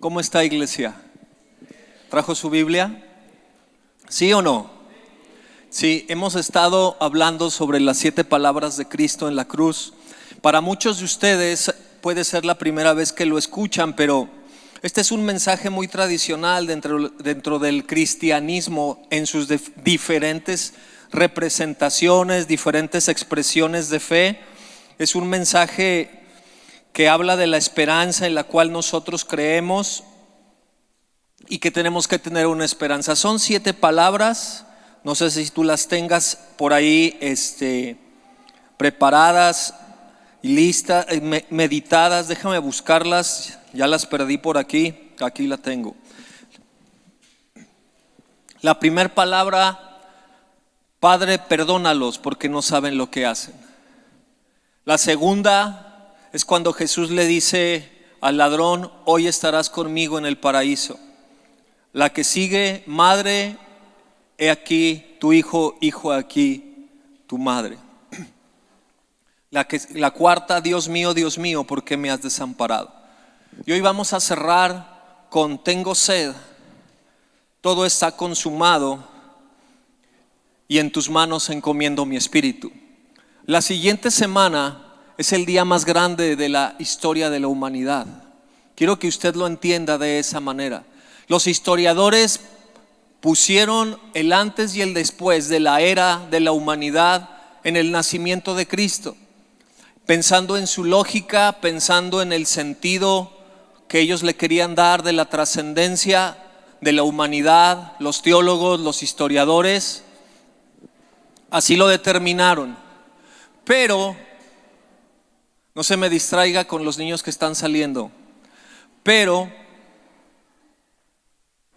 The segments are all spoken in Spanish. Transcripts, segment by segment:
¿Cómo está, iglesia? ¿Trajo su Biblia? ¿Sí o no? Sí, hemos estado hablando sobre las 7 palabras de Cristo en la cruz. Para muchos de ustedes puede ser la primera vez que lo escuchan, pero este es un mensaje muy tradicional dentro del cristianismo en sus diferentes representaciones, diferentes expresiones de fe. Es un mensaje que habla de la esperanza en la cual nosotros creemos y que tenemos que tener una esperanza. Son 7 palabras, no sé si tú las tengas por ahí preparadas y listas, meditadas. Déjame buscarlas, ya las perdí por aquí la tengo. La primera palabra: Padre, perdónalos porque no saben lo que hacen. La segunda es cuando Jesús le dice al ladrón: hoy estarás conmigo en el paraíso. La que sigue: madre, he aquí tu hijo, hijo, aquí tu madre. La cuarta: Dios mío, ¿por qué me has desamparado? Y hoy vamos a cerrar con: tengo sed, todo está consumado y en tus manos encomiendo mi espíritu. La siguiente semana es el día más grande de la historia de la humanidad. Quiero que usted lo entienda de esa manera. Los historiadores pusieron el antes y el después de la era de la humanidad en el nacimiento de Cristo, pensando en su lógica, pensando en el sentido que ellos le querían dar de la trascendencia de la humanidad. Los teólogos, los historiadores, así lo determinaron. Pero no se me distraiga con los niños que están saliendo. Pero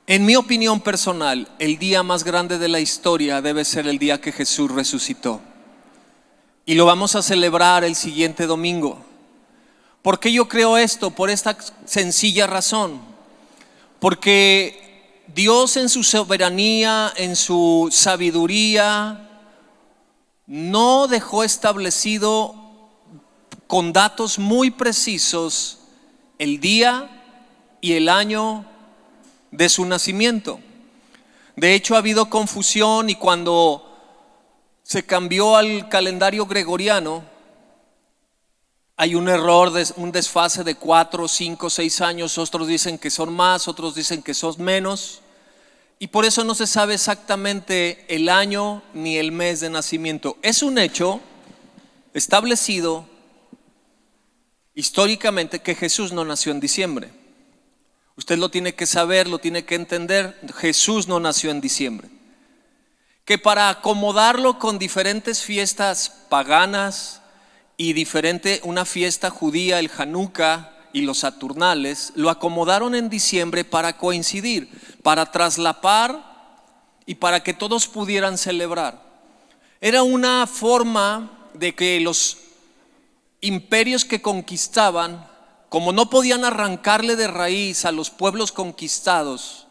en mi opinión personal, el día más grande de la historia debe ser el día que Jesús resucitó. Y lo vamos a celebrar el siguiente domingo. ¿Por qué yo creo esto? Por esta sencilla razón. Porque Dios, en su soberanía, en su sabiduría, no dejó establecido con datos muy precisos el día y el año de su nacimiento. De hecho, ha habido confusión, y cuando se cambió al calendario gregoriano, hay un error, un desfase de 4, 5, 6 años. Otros dicen que son más, otros dicen que son menos, y por eso no se sabe exactamente el año ni el mes de nacimiento. Es un hecho establecido históricamente que Jesús no nació en diciembre. Usted lo tiene que saber, lo tiene que entender. Jesús no nació en diciembre. Que para acomodarlo con diferentes fiestas paganas y una fiesta judía, el Hanukkah y los Saturnales, lo acomodaron en diciembre para coincidir, para traslapar y para que todos pudieran celebrar. Era una forma de que los imperios que conquistaban, como no podían arrancarle de raíz a los pueblos conquistados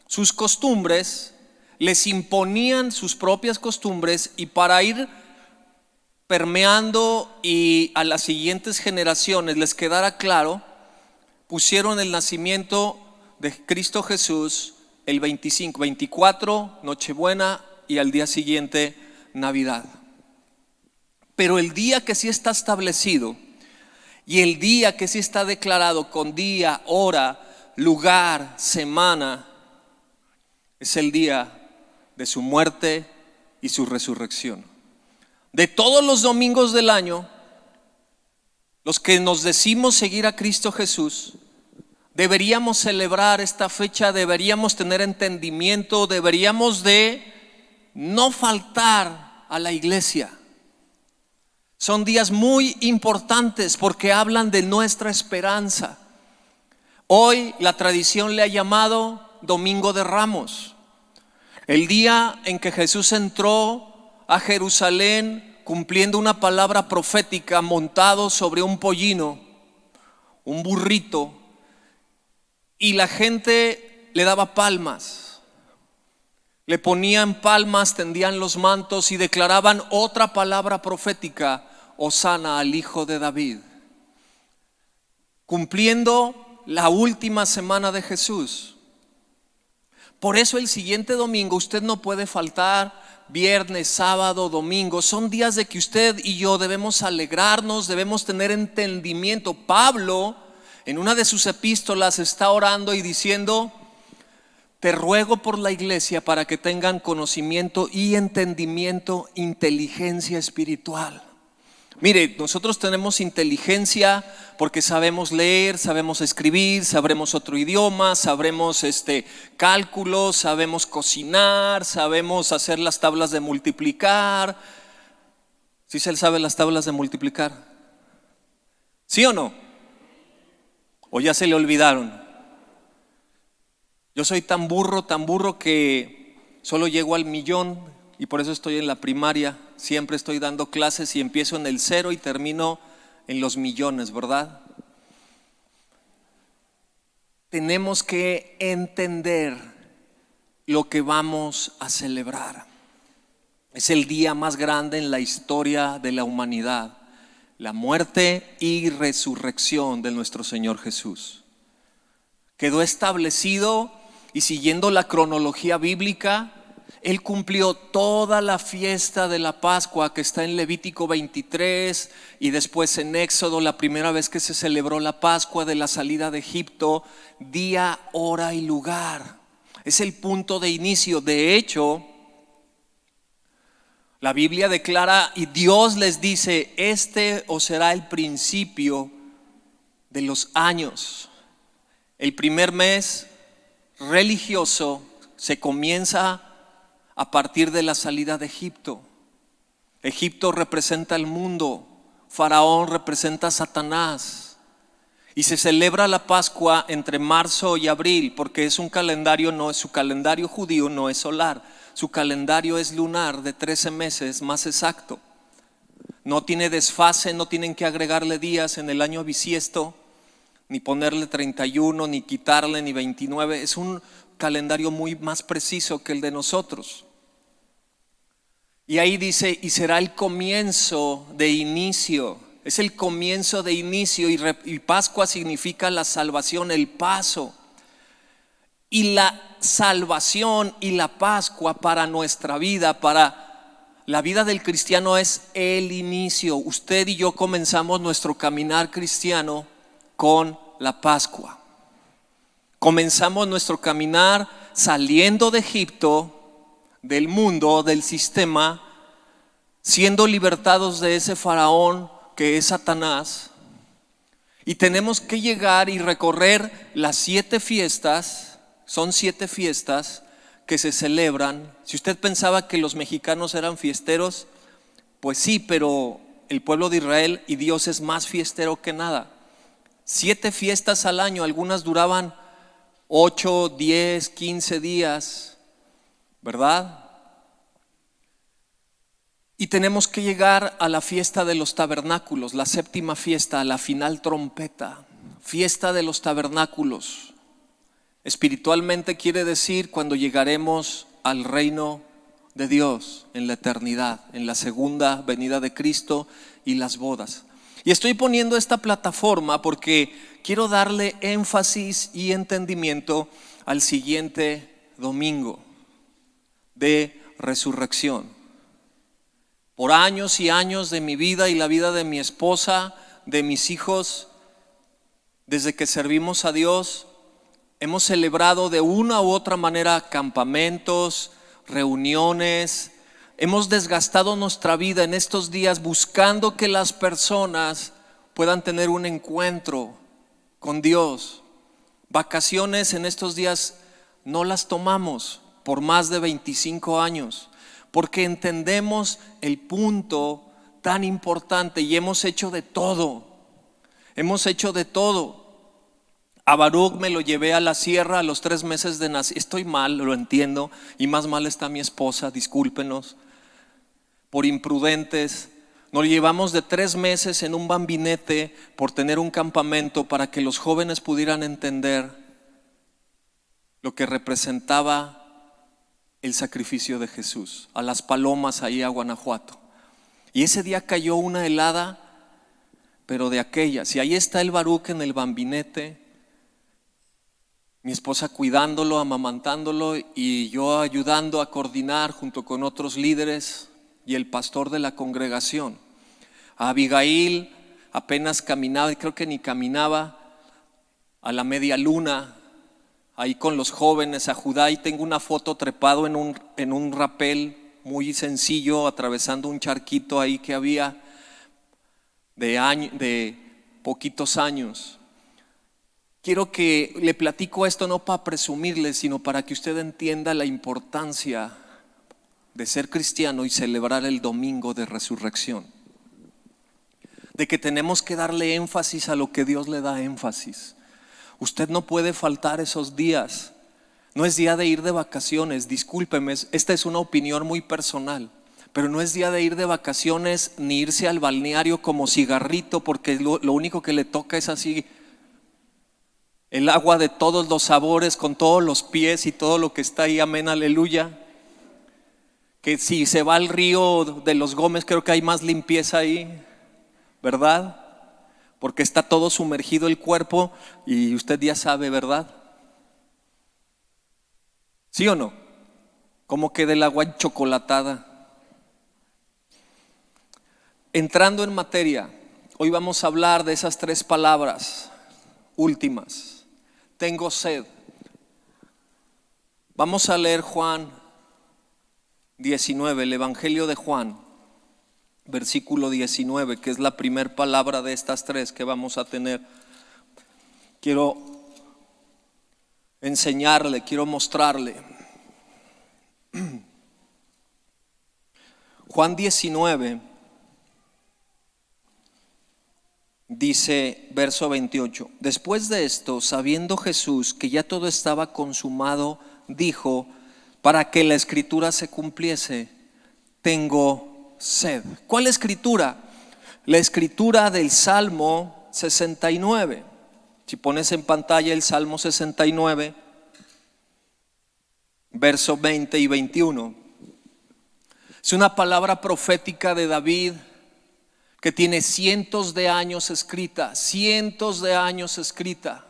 sus costumbres, les imponían sus propias costumbres, y para ir permeando y a las siguientes generaciones les quedara claro, pusieron el nacimiento de Cristo Jesús el 25, 24, Nochebuena, y al día siguiente Navidad. Pero el día que sí está establecido y el día que sí está declarado con día, hora, lugar, semana, es el día de su muerte y su resurrección. De todos los domingos del año, los que nos decimos seguir a Cristo Jesús, deberíamos celebrar esta fecha, deberíamos tener entendimiento, deberíamos de no faltar a la iglesia. Son días muy importantes porque hablan de nuestra esperanza. Hoy la tradición le ha llamado Domingo de Ramos, el día en que Jesús entró a Jerusalén cumpliendo una palabra profética, montado sobre un pollino, un burrito, y la gente le daba palmas, le ponían palmas, tendían los mantos y declaraban otra palabra profética: Hosana al hijo de David, cumpliendo la última semana de Jesús. Por eso el siguiente domingo usted no puede faltar. Viernes, sábado, domingo son días de que usted y yo debemos alegrarnos, debemos tener entendimiento. Pablo en una de sus epístolas está orando y diciendo: te ruego por la iglesia para que tengan conocimiento y entendimiento, inteligencia espiritual. Mire, nosotros tenemos inteligencia porque sabemos leer, sabemos escribir, sabremos otro idioma, sabremos cálculos, sabemos cocinar, sabemos hacer las tablas de multiplicar. ¿Sí se sabe las tablas de multiplicar? ¿Sí o no? ¿O ya se le olvidaron? Yo soy tan burro que solo llego al millón y por eso estoy en la primaria. Siempre estoy dando clases y empiezo en el 0 y termino en los millones, ¿verdad? Tenemos que entender lo que vamos a celebrar. Es el día más grande en la historia de la humanidad, la muerte y resurrección de nuestro Señor Jesús. Quedó establecido y siguiendo la cronología bíblica, Él cumplió toda la fiesta de la Pascua que está en Levítico 23 y después en Éxodo, la primera vez que se celebró la Pascua de la salida de Egipto, día, hora y lugar. Es el punto de inicio. De hecho, la Biblia declara y Dios les dice: este os será el principio de los años. El primer mes religioso se comienza a partir de la salida de Egipto. Egipto representa el mundo, Faraón representa a Satanás. Y se celebra la Pascua entre marzo y abril porque es un calendario, no es su calendario judío, no es solar. Su calendario es lunar de 13 meses más exacto. No tiene desfase, no tienen que agregarle días en el año bisiesto, ni ponerle 31, ni quitarle, ni 29. Es un calendario muy más preciso que el de nosotros. Y ahí dice: y será el comienzo de inicio. Es el comienzo de inicio y Pascua significa la salvación, el paso. Y la salvación y la Pascua para nuestra vida, para la vida del cristiano, es el inicio. Usted y yo comenzamos nuestro caminar cristiano con la Pascua. Comenzamos nuestro caminar saliendo de Egipto, del mundo, del sistema, siendo libertados de ese faraón que es Satanás. Y tenemos que llegar y recorrer las 7 fiestas. Son 7 fiestas que se celebran. Si usted pensaba que los mexicanos eran fiesteros, pues sí, pero el pueblo de Israel y Dios es más fiestero que nada. 7 fiestas al año, algunas duraban 8, 10, 15 días, ¿verdad? Y tenemos que llegar a la fiesta de los tabernáculos, la 7ª fiesta, a la final trompeta, fiesta de los tabernáculos. Espiritualmente quiere decir cuando llegaremos al reino de Dios en la eternidad, en la segunda venida de Cristo y las bodas. Y estoy poniendo esta plataforma porque quiero darle énfasis y entendimiento al siguiente domingo de resurrección. Por años y años de mi vida y la vida de mi esposa, de mis hijos, desde que servimos a Dios, hemos celebrado de una u otra manera campamentos, reuniones. Hemos desgastado nuestra vida en estos días buscando que las personas puedan tener un encuentro con Dios. Vacaciones en estos días no las tomamos por más de 25 años porque entendemos el punto tan importante y hemos hecho de todo. Hemos hecho de todo. A Baruch me lo llevé a la sierra a los 3 meses de nacer. Estoy mal, lo entiendo, y más mal está mi esposa, discúlpenos por imprudentes. Nos llevamos de 3 meses en un bambinete por tener un campamento para que los jóvenes pudieran entender lo que representaba el sacrificio de Jesús. A Las Palomas, ahí a Guanajuato. Y ese día cayó una helada, pero de aquellas. Y ahí está el Baruch en el bambinete. mi esposa cuidándolo, amamantándolo y yo ayudando a coordinar junto con otros líderes y el pastor de la congregación. A Abigail apenas caminaba, y creo que ni caminaba, a la media luna, ahí con los jóvenes. A Judá, y tengo una foto trepado en un rapel muy sencillo, atravesando un charquito ahí que había de poquitos años. Quiero que le platico esto no para presumirle, sino para que usted entienda la importancia de ser cristiano y celebrar el domingo de resurrección. De que tenemos que darle énfasis a lo que Dios le da énfasis. Usted no puede faltar esos días. No es día de ir de vacaciones, discúlpeme, esta es una opinión muy personal, pero no es día de ir de vacaciones ni irse al balneario como cigarrito, porque lo único que le toca es así el agua de todos los sabores, con todos los pies y todo lo que está ahí, amén, aleluya. Que si se va al río de los Gómez, creo que hay más limpieza ahí, ¿verdad? Porque está todo sumergido el cuerpo y usted ya sabe, ¿verdad? ¿Sí o no? Como que del agua chocolatada. Entrando en materia, hoy vamos a hablar de esas 3 palabras últimas. Tengo sed. Vamos a leer Juan 19, el Evangelio de Juan, versículo 19, que es la primera palabra de estas 3 que vamos a tener. Quiero enseñarle, quiero mostrarle. Juan 19 dice, verso 28: después de esto, sabiendo Jesús que ya todo estaba consumado, dijo, para que la escritura se cumpliese, tengo sed. ¿Cuál escritura? La escritura del Salmo 69. Si pones en pantalla el Salmo 69, verso 20 y 21. Es una palabra profética de David que tiene cientos de años escrita, cientos de años escrita.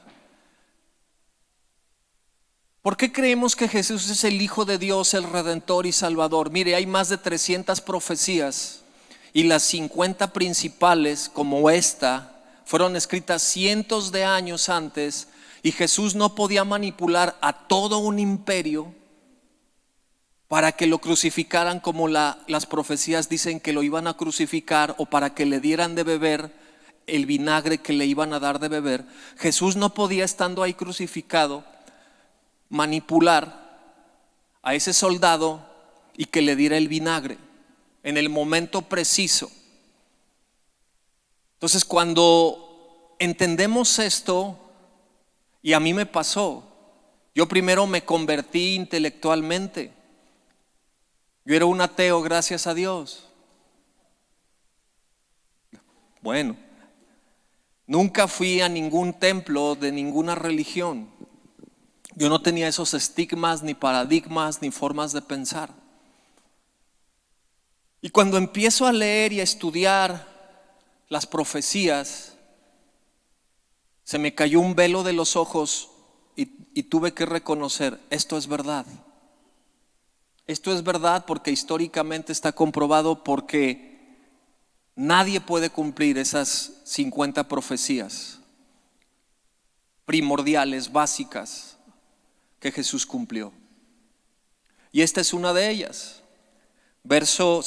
¿Por qué creemos que Jesús es el Hijo de Dios, el Redentor y Salvador? Mire, hay más de 300 profecías y las 50 principales, como esta, fueron escritas cientos de años antes, y Jesús no podía manipular a todo un imperio para que lo crucificaran como las profecías dicen que lo iban a crucificar, o para que le dieran de beber el vinagre que le iban a dar de beber. Jesús no podía, estando ahí crucificado, manipular a ese soldado y que le diera el vinagre en el momento preciso. Entonces, cuando entendemos esto, y a mí me pasó, yo primero me convertí intelectualmente. Yo era un ateo, gracias a Dios. Bueno, nunca fui a ningún templo de ninguna religión. Yo no tenía esos estigmas, ni paradigmas, ni formas de pensar. Y cuando empiezo a leer y a estudiar las profecías, se me cayó un velo de los ojos y tuve que reconocer, esto es verdad. Esto es verdad porque históricamente está comprobado, porque nadie puede cumplir esas 50 profecías primordiales, básicas, que Jesús cumplió. Y esta es una de ellas. Verso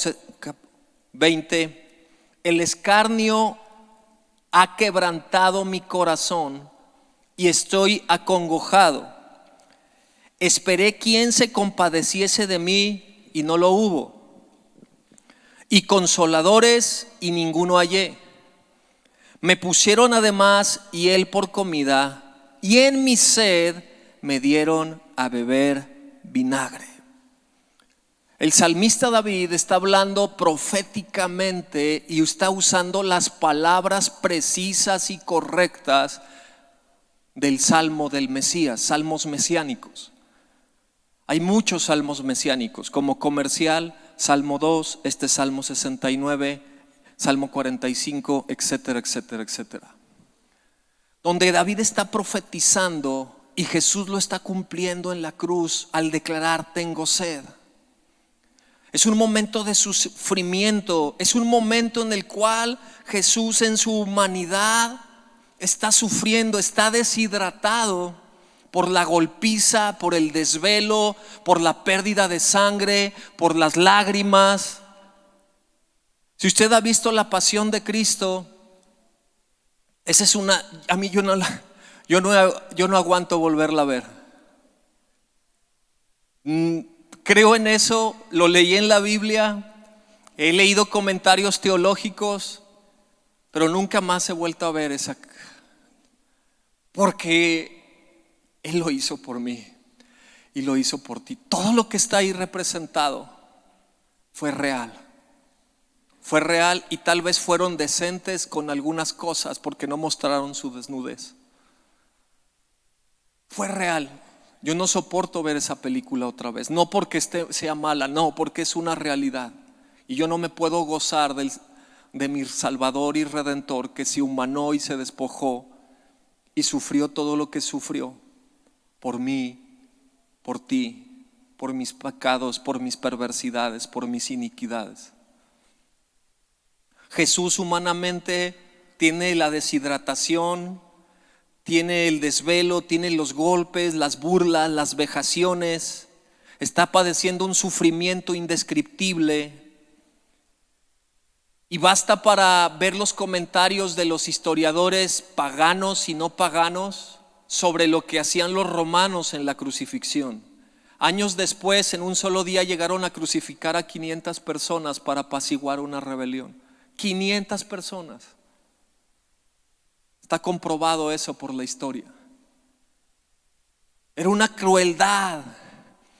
20: el escarnio ha quebrantado mi corazón y estoy acongojado. Esperé quien se compadeciese de mí y no lo hubo, y consoladores y ninguno hallé. Me pusieron además hiel por comida, y en mi sed me dieron a beber vinagre. El salmista David está hablando proféticamente y está usando las palabras precisas y correctas del salmo del Mesías, salmos mesiánicos. Hay muchos salmos mesiánicos, como comercial, Salmo 2, este Salmo 69, Salmo 45, etcétera, etcétera, etcétera. Donde David está profetizando Y Jesús lo está cumpliendo en la cruz al declarar: tengo sed. Es un momento de sufrimiento, es un momento en el cual Jesús en su humanidad está sufriendo, está deshidratado por la golpiza, por el desvelo, por la pérdida de sangre, por las lágrimas. Si usted ha visto la pasión de Cristo, esa es una, a mí yo no aguanto volverla a ver. Creo en eso, lo leí en la Biblia, he leído comentarios teológicos, pero nunca más he vuelto a ver esa, porque Él lo hizo por mí y lo hizo por ti. Todo lo que está ahí representado fue real. Fue real y tal vez fueron decentes con algunas cosas porque no mostraron su desnudez. Fue real. Yo no soporto ver esa película otra vez. No porque sea mala, no, porque es una realidad. Y yo no me puedo gozar de mi Salvador y Redentor, que se humanó y se despojó y sufrió todo lo que sufrió por mí, por ti, por mis pecados, por mis perversidades, por mis iniquidades. Jesús humanamente tiene la deshidratación, tiene el desvelo, tiene los golpes, las burlas, las vejaciones, está padeciendo un sufrimiento indescriptible. Y basta para ver los comentarios de los historiadores paganos y no paganos sobre lo que hacían los romanos en la crucifixión. Años después, en un solo día, llegaron a crucificar a 500 personas para apaciguar una rebelión. 500 personas. Está comprobado eso por la historia. Era una crueldad.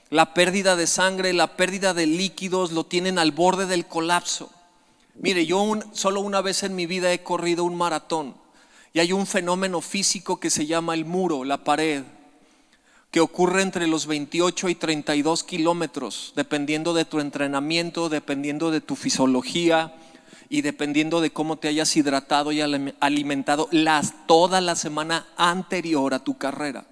La pérdida de sangre, la pérdida de líquidos lo tienen al borde del colapso. Mire, yo solo una vez en mi vida he corrido un maratón y hay un fenómeno físico que se llama el muro, la pared, que ocurre entre los 28 y 32 kilómetros, dependiendo de tu entrenamiento, dependiendo de tu fisiología y dependiendo de cómo te hayas hidratado y alimentado toda la semana anterior a tu carrera.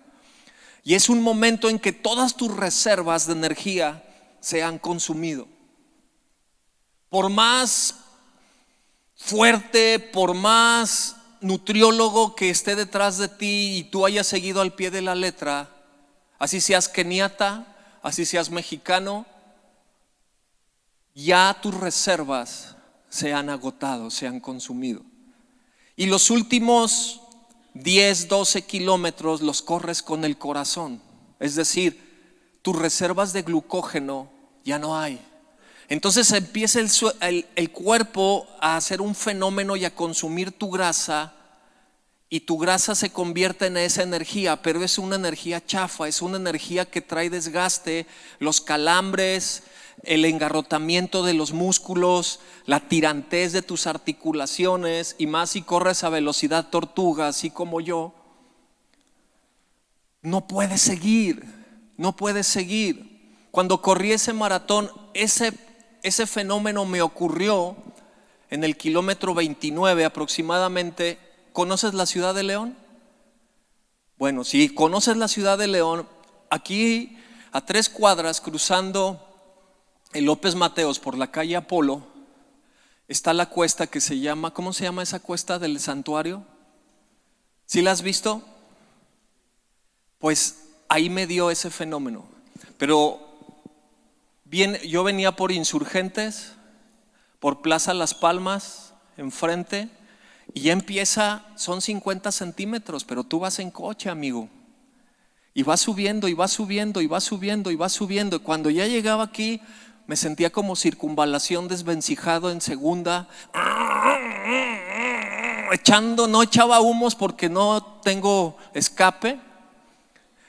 Y es un momento en que todas tus reservas de energía se han consumido. Por más fuerte, por más nutriólogo que esté detrás de ti y tú hayas seguido al pie de la letra, así seas keniata, así seas mexicano, ya tus reservas se han agotado, se han consumido. Y los últimos 10, 12 kilómetros los corres con el corazón. Es decir, tus reservas de glucógeno ya no hay. Entonces empieza el cuerpo a hacer un fenómeno y a consumir tu grasa, y tu grasa se convierte en esa energía, pero es una energía chafa, es una energía que trae desgaste, los calambres, el engarrotamiento de los músculos, la tirantez de tus articulaciones, y más si corres a velocidad tortuga, así como yo. No puedes seguir, no puedes seguir. Cuando corrí ese maratón, ese fenómeno me ocurrió en el kilómetro 29 aproximadamente. ¿Conoces la ciudad de León? Bueno, si conoces la ciudad de León, aquí a 3 cuadras cruzando el López Mateos por la calle Apolo, está la cuesta que se llama, ¿cómo se llama esa cuesta del santuario? ¿Sí la has visto? Pues ahí me dio ese fenómeno. Pero bien, yo venía por Insurgentes, por Plaza Las Palmas, enfrente, y ya empieza, son 50 centímetros, pero tú vas en coche, amigo, y vas subiendo, y vas subiendo, y vas subiendo, y vas subiendo. Y cuando ya llegaba aquí, me sentía como circunvalación desvencijado en segunda, no echaba humos porque no tengo escape,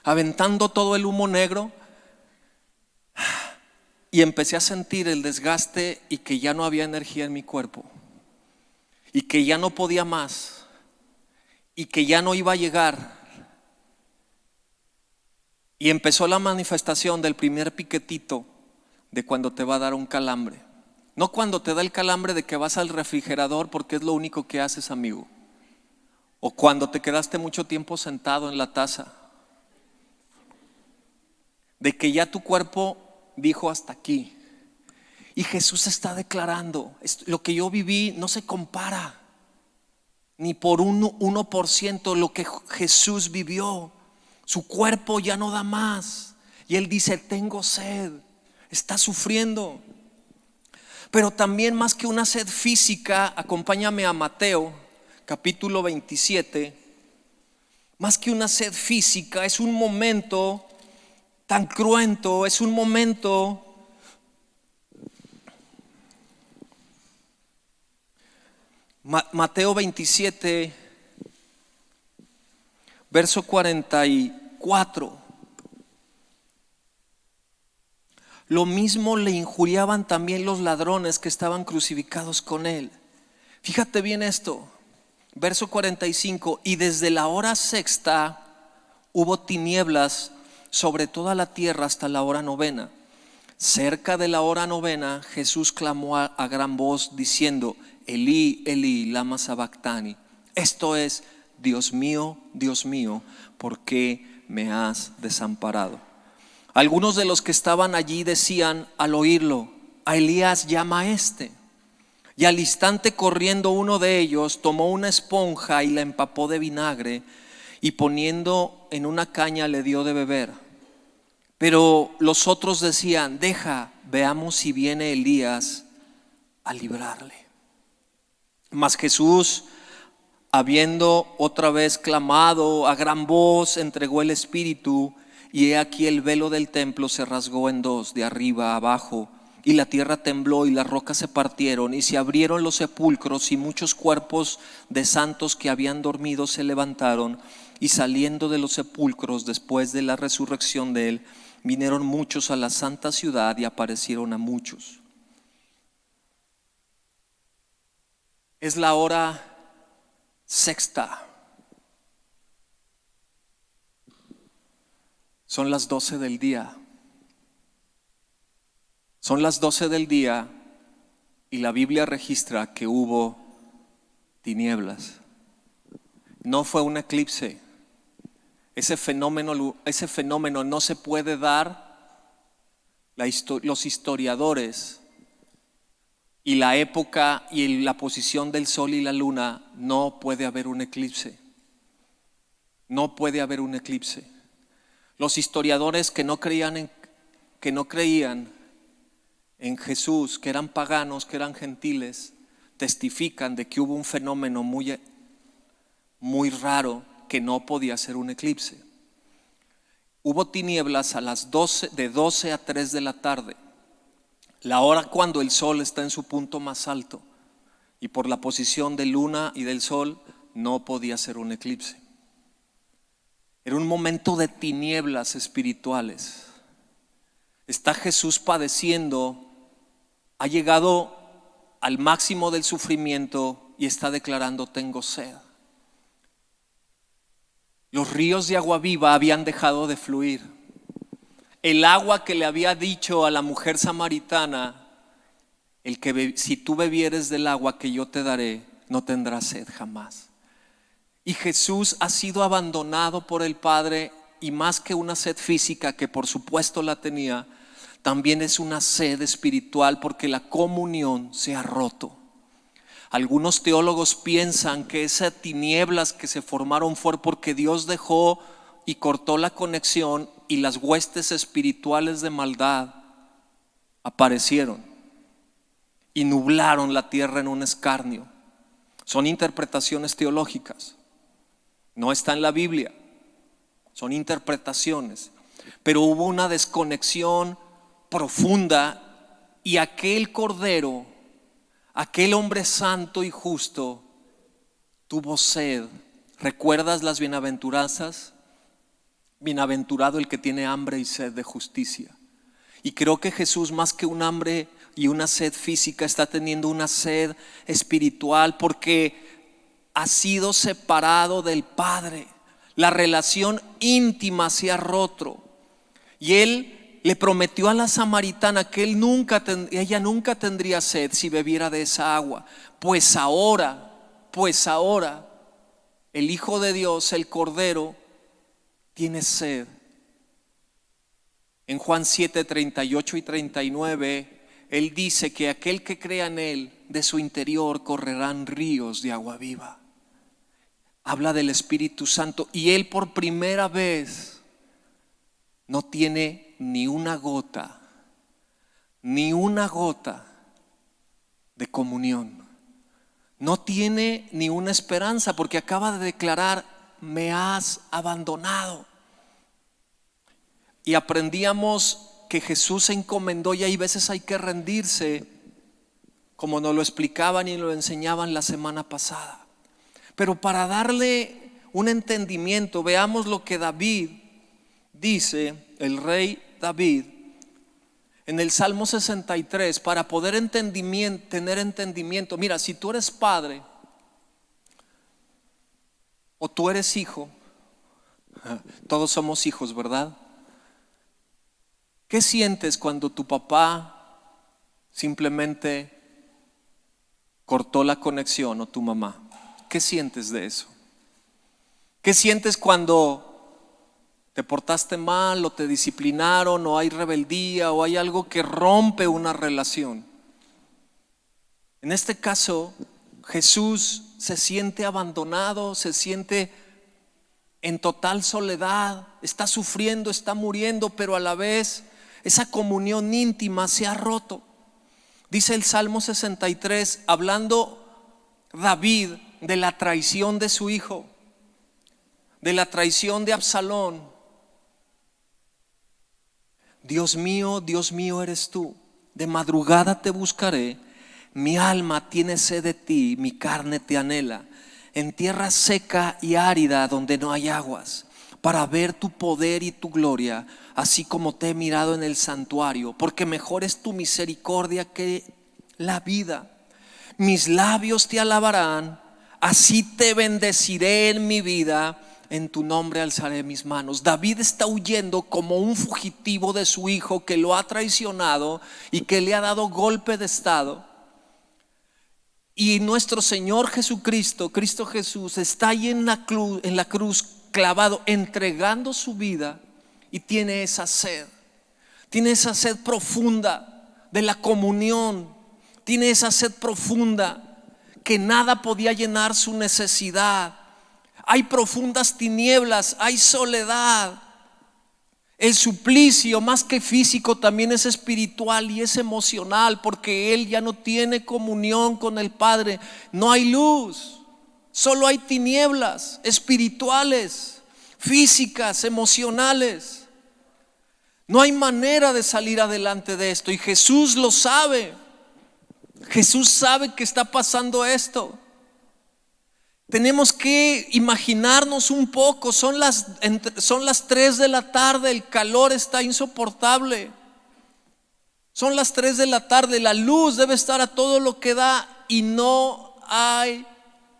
aventando todo el humo negro. Y empecé a sentir el desgaste y que ya no había energía en mi cuerpo, y que ya no podía más, y que ya no iba a llegar. Y empezó la manifestación del primer piquetito de cuando te va a dar un calambre. No cuando te da el calambre de que vas al refrigerador porque es lo único que haces, amigo. O cuando te quedaste mucho tiempo sentado en la taza. de que ya tu cuerpo dijo hasta aquí. Y Jesús está declarando, lo que yo viví no se compara ni por un 1% lo que Jesús vivió. Su cuerpo ya no da más. Y Él dice, tengo sed. Está sufriendo. Pero también, más que una sed física, acompáñame a Mateo capítulo 27. Más que una sed física, es un momento tan cruento, es un momento Mateo 27, verso 44. Lo mismo le injuriaban también los ladrones que estaban crucificados con él. Fíjate bien esto, verso 45. Y desde la hora sexta hubo tinieblas sobre toda la tierra hasta la hora novena. Cerca de la hora novena, Jesús clamó a gran voz diciendo, Elí, Elí, lama sabactani. Esto es, Dios mío, ¿por qué me has desamparado? Algunos de los que estaban allí decían al oírlo, a Elías llama a este. Y al instante, corriendo uno de ellos, tomó una esponja y la empapó de vinagre y poniendo en una caña le dio de beber. Pero los otros decían, deja, veamos si viene Elías a librarle. Mas Jesús, habiendo otra vez clamado a gran voz, entregó el espíritu, y he aquí el velo del templo se rasgó en dos, de arriba a abajo, y la tierra tembló y las rocas se partieron, y se abrieron los sepulcros, y muchos cuerpos de santos que habían dormido se levantaron, y saliendo de los sepulcros después de la resurrección de él, vinieron muchos a la santa ciudad y aparecieron a muchos. Es la hora sexta. Son las 12 del día. Son las 12 del día y la Biblia registra que hubo tinieblas. No fue un eclipse. Ese fenómeno no se puede dar. Los historiadores y la época y la posición del sol y la luna, no puede haber un eclipse. No puede haber un eclipse. Los historiadores que no creían en Jesús, que eran paganos, que eran gentiles, testifican de que hubo un fenómeno muy raro que no podía ser un eclipse. Hubo tinieblas a las 12, de 12 a 3 de la tarde. La hora cuando el sol está en su punto más alto, y por la posición de luna y del sol no podía ser un eclipse. Era un momento de tinieblas espirituales. Está Jesús padeciendo, ha llegado al máximo del sufrimiento y está declarando, tengo sed. Los ríos de agua viva habían dejado de fluir. El agua que le había dicho a la mujer samaritana, si tú bebieres del agua que yo te daré, no tendrás sed jamás. Y Jesús ha sido abandonado por el Padre, y más que una sed física, que por supuesto la tenía, también es una sed espiritual, porque la comunión se ha roto. Algunos teólogos piensan que esas tinieblas que se formaron fue porque Dios dejó y cortó la conexión, y las huestes espirituales de maldad aparecieron y nublaron la tierra en un escarnio. Son interpretaciones teológicas, no está en la Biblia, son interpretaciones, pero hubo una desconexión profunda, y aquel Cordero, aquel hombre santo y justo, tuvo sed. ¿Recuerdas las bienaventuranzas? Bienaventurado el que tiene hambre y sed de justicia. Y creo que Jesús, más que un hambre y una sed física, está teniendo una sed espiritual, porque ha sido separado del Padre. La relación íntima se ha roto. Y Él le prometió a la samaritana que ella nunca tendría sed si bebiera de esa agua. Pues ahora, el Hijo de Dios, el Cordero, tiene sed. En Juan 7, 38 y 39, Él dice que aquel que crea en Él, de su interior correrán ríos de agua viva. Habla del Espíritu Santo y Él por primera vez no tiene ni una gota de comunión. No tiene ni una esperanza porque acaba de declarar: me has abandonado. Y aprendíamos que Jesús se encomendó, y hay veces hay que rendirse, como nos lo explicaban y lo enseñaban la semana pasada. Pero para darle un entendimiento, veamos lo que David dice, el rey David, en el Salmo 63, para poder tener entendimiento. Mira, si tú eres padre o tú eres hijo, todos somos hijos, ¿verdad? ¿Qué sientes cuando tu papá simplemente cortó la conexión, o tu mamá? ¿Qué sientes de eso? ¿Qué sientes cuando te portaste mal o te disciplinaron o hay rebeldía o hay algo que rompe una relación? En este caso, Jesús se siente abandonado, se siente en total soledad, está sufriendo, está muriendo, pero a la vez esa comunión íntima se ha roto. Dice el Salmo 63, hablando David de la traición de su hijo, de la traición de Absalón: Dios mío, eres tú, de madrugada te buscaré, mi alma tiene sed de ti, mi carne te anhela, en tierra seca y árida donde no hay aguas, para ver tu poder y tu gloria, así como te he mirado en el santuario, porque mejor es tu misericordia que la vida. Mis labios te alabarán, así te bendeciré en mi vida, en tu nombre alzaré mis manos. David está huyendo como un fugitivo de su hijo que lo ha traicionado y que le ha dado golpe de estado. Y nuestro Señor Jesucristo, Cristo Jesús, está ahí en la cruz clavado, entregando su vida, y tiene esa sed profunda de la comunión, tiene esa sed profunda que nada podía llenar su necesidad. Hay profundas tinieblas, hay soledad. El suplicio, más que físico, también es espiritual y es emocional, porque él ya no tiene comunión con el Padre. No hay luz, solo hay tinieblas espirituales, físicas, emocionales. No hay manera de salir adelante de esto, y Jesús lo sabe. Jesús sabe que está pasando esto. Tenemos que imaginarnos un poco. Son las 3 de la tarde, el calor está insoportable. Son las 3 de la tarde, la luz debe estar a todo lo que da, y no hay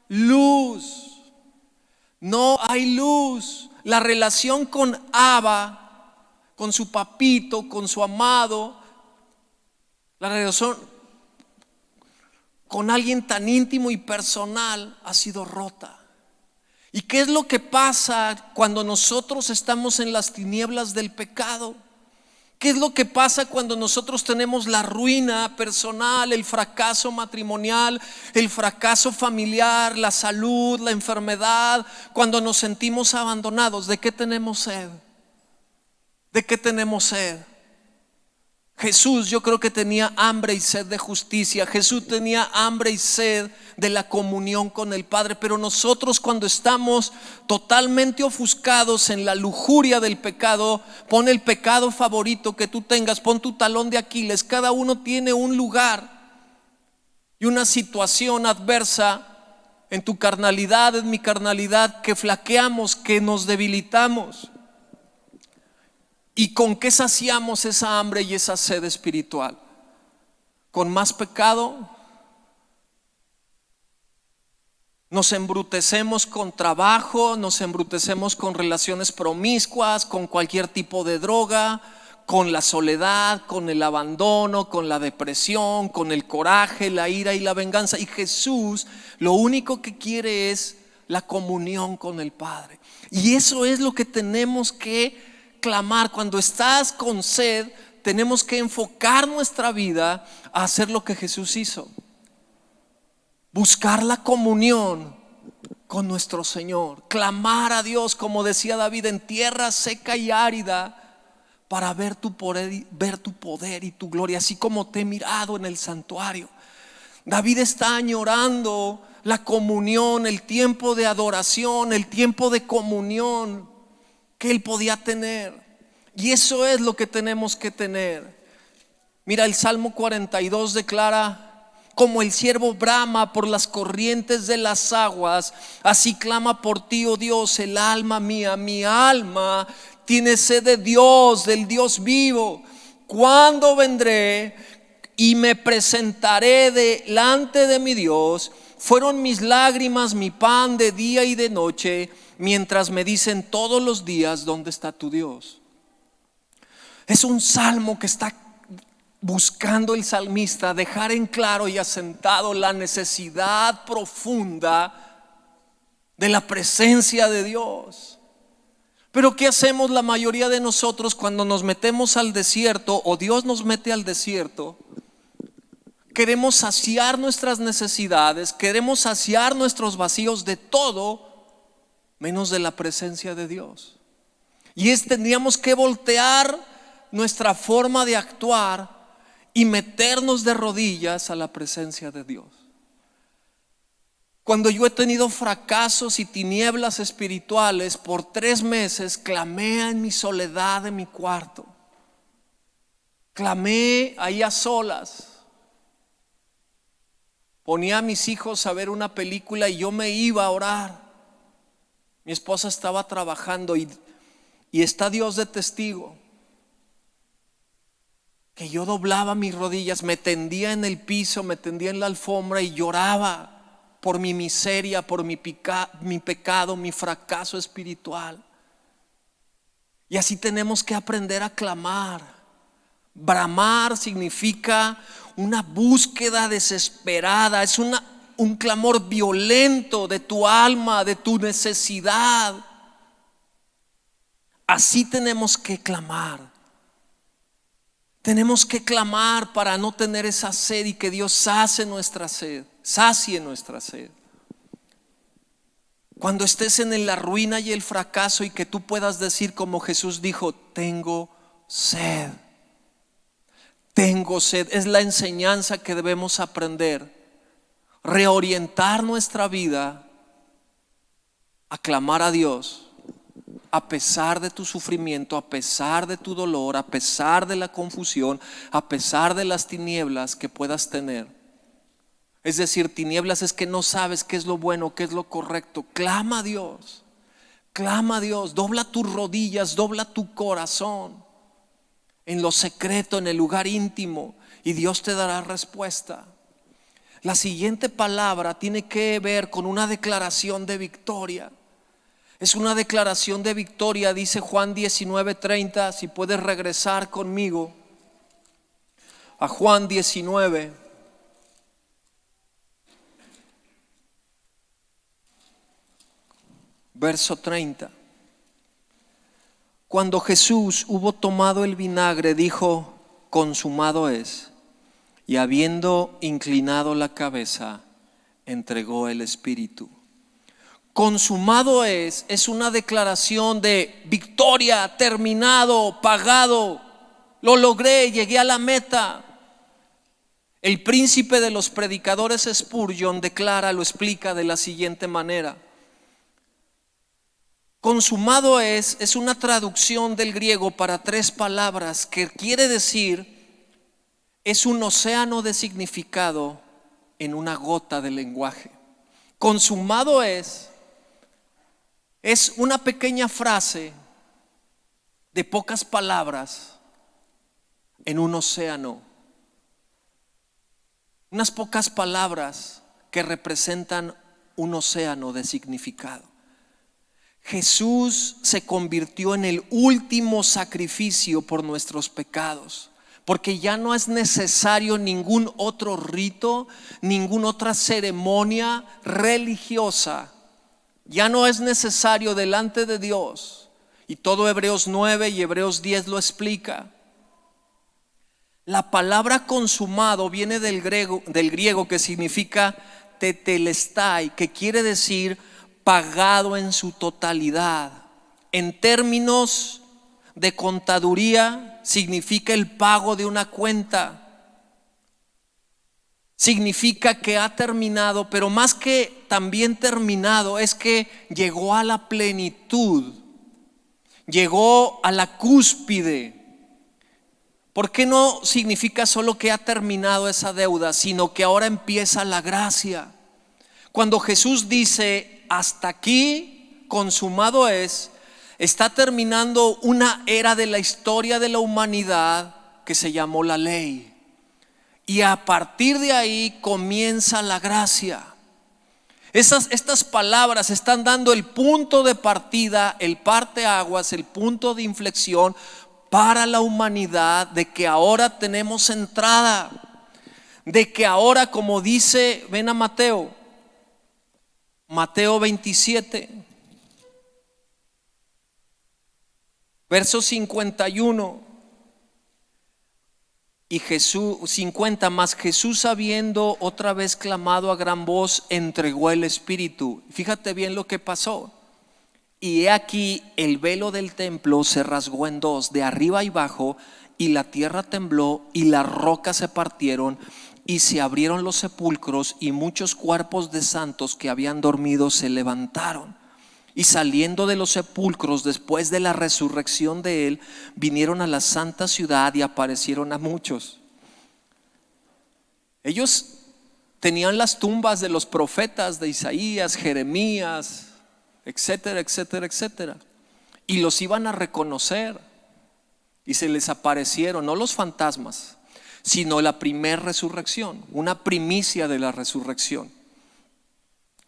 luz. No hay luz. La relación con Abba, con su papito, con su amado, la relación con alguien tan íntimo y personal ha sido rota. ¿Y qué es lo que pasa cuando nosotros estamos en las tinieblas del pecado? ¿Qué es lo que pasa cuando nosotros tenemos la ruina personal, el fracaso matrimonial, el fracaso familiar, la salud, la enfermedad? Cuando nos sentimos abandonados, ¿de qué tenemos sed? ¿De qué tenemos sed? Jesús, yo creo que tenía hambre y sed de justicia. Jesús tenía hambre y sed de la comunión con el Padre. Pero nosotros, cuando estamos totalmente ofuscados en la lujuria del pecado, pon el pecado favorito que tú tengas, pon tu talón de Aquiles. Cada uno tiene un lugar y una situación adversa en tu carnalidad, en mi carnalidad, que flaqueamos, que nos debilitamos. ¿Y con qué saciamos esa hambre y esa sed espiritual? ¿Con más pecado? Nos embrutecemos con trabajo, nos embrutecemos con relaciones promiscuas, con cualquier tipo de droga, con la soledad, con el abandono, con la depresión, con el coraje, la ira y la venganza. Y Jesús lo único que quiere es la comunión con el Padre. Y eso es lo que tenemos que clamar. Cuando estás con sed, tenemos que enfocar nuestra vida a hacer lo que Jesús hizo: buscar la comunión con nuestro Señor, clamar a Dios, como decía David, en tierra seca y árida, para ver tu poder y tu gloria, así como te he mirado en el santuario. David está añorando la comunión, el tiempo de adoración, el tiempo de comunión que él podía tener. Y eso es lo que tenemos que tener. Mira, el Salmo 42 declara: como el ciervo brama por las corrientes de las aguas, así clama por ti, oh Dios, el alma mía. Mi alma tiene sed de Dios, del Dios vivo. ¿Cuándo vendré y me presentaré delante de mi Dios? Fueron mis lágrimas mi pan de día y de noche, mientras me dicen todos los días: ¿dónde está tu Dios? Es un salmo que está buscando el salmista dejar en claro y asentado la necesidad profunda de la presencia de Dios. Pero ¿qué hacemos la mayoría de nosotros cuando nos metemos al desierto, o Dios nos mete al desierto? Queremos saciar nuestras necesidades, queremos saciar nuestros vacíos de todo menos de la presencia de Dios. Y tendríamos que voltear nuestra forma de actuar y meternos de rodillas a la presencia de Dios. Cuando yo he tenido fracasos y tinieblas espirituales, por 3 meses clamé en mi soledad de mi cuarto. Clamé ahí a solas. Ponía a mis hijos a ver una película y yo me iba a orar. Mi esposa estaba trabajando y está Dios de testigo, que yo doblaba mis rodillas, me tendía en el piso, me tendía en la alfombra y lloraba por mi miseria, por mi pecado, mi fracaso espiritual. Y así tenemos que aprender a clamar. Bramar significa una búsqueda desesperada, es un clamor violento de tu alma, de tu necesidad. Así tenemos que clamar. Tenemos que clamar para no tener esa sed y que Dios sacie nuestra sed. Cuando estés en la ruina y el fracaso, y que tú puedas decir como Jesús dijo: tengo sed. Tengo sed. Es la enseñanza que debemos aprender. Reorientar nuestra vida a clamar a Dios. A pesar de tu sufrimiento, a pesar de tu dolor, a pesar de la confusión, a pesar de las tinieblas que puedas tener. Es decir, tinieblas es que no sabes qué es lo bueno, qué es lo correcto. Clama a Dios, dobla tus rodillas, dobla tu corazón en lo secreto, en el lugar íntimo, y Dios te dará respuesta. La siguiente palabra tiene que ver con una declaración de victoria. Es una declaración de victoria. Dice Juan 19:30. Si puedes regresar conmigo a Juan 19, verso 30. Cuando Jesús hubo tomado el vinagre, dijo: consumado es. Y habiendo inclinado la cabeza, entregó el espíritu. Consumado es una declaración de victoria, terminado, pagado, lo logré, llegué a la meta. El príncipe de los predicadores, Spurgeon, lo explica de la siguiente manera: consumado es una traducción del griego para 3 palabras que quiere decir, es un océano de significado en una gota de lenguaje. Consumado es una pequeña frase de pocas palabras en un océano. Unas pocas palabras que representan un océano de significado. Jesús se convirtió en el último sacrificio por nuestros pecados, porque ya no es necesario ningún otro rito, ninguna otra ceremonia religiosa. Ya no es necesario delante de Dios Y todo Hebreos 9 y Hebreos 10 lo explica. La palabra consumado viene del griego que significa tetelestai, que quiere decir pagado en su totalidad. En términos de contaduría significa el pago de una cuenta. Significa que ha terminado, pero más que también terminado, es que llegó a la plenitud, llegó a la cúspide. ¿Por qué no significa solo que ha terminado esa deuda, sino que ahora empieza la gracia? Cuando Jesús dice hasta aquí consumado es, está terminando una era de la historia de la humanidad que se llamó la ley. Y a partir de ahí comienza la gracia. Estas palabras están dando el punto de partida, el parteaguas, el punto de inflexión para la humanidad, de que ahora tenemos entrada, de que ahora, como dice, ven a Mateo 27, verso 51. Y Jesús 50, más Jesús, habiendo otra vez clamado a gran voz, entregó el Espíritu. Fíjate bien lo que pasó. Y he aquí el velo del templo se rasgó en dos, de arriba y abajo, y la tierra tembló y las rocas se partieron y se abrieron los sepulcros, y muchos cuerpos de santos que habían dormido se levantaron. Y saliendo de los sepulcros después de la resurrección de él, vinieron a la santa ciudad y aparecieron a muchos. Ellos tenían las tumbas de los profetas de Isaías, Jeremías, etcétera, etcétera, etcétera. Y los iban a reconocer. Y se les aparecieron, no los fantasmas, sino la primer resurrección, una primicia de la resurrección.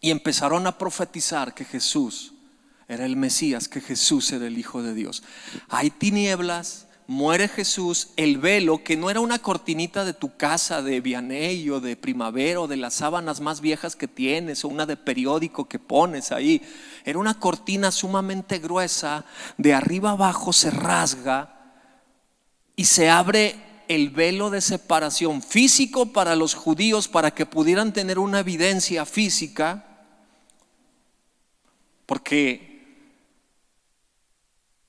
Y empezaron a profetizar que Jesús era el Mesías, que Jesús era el Hijo de Dios. Hay tinieblas, muere Jesús, el velo, que no era una cortinita de tu casa de Vianey o de Primavera o de las sábanas más viejas que tienes, o una de periódico que pones ahí. Era una cortina sumamente gruesa, de arriba abajo se rasga y se abre el velo de separación físico para los judíos, para que pudieran tener una evidencia física, porque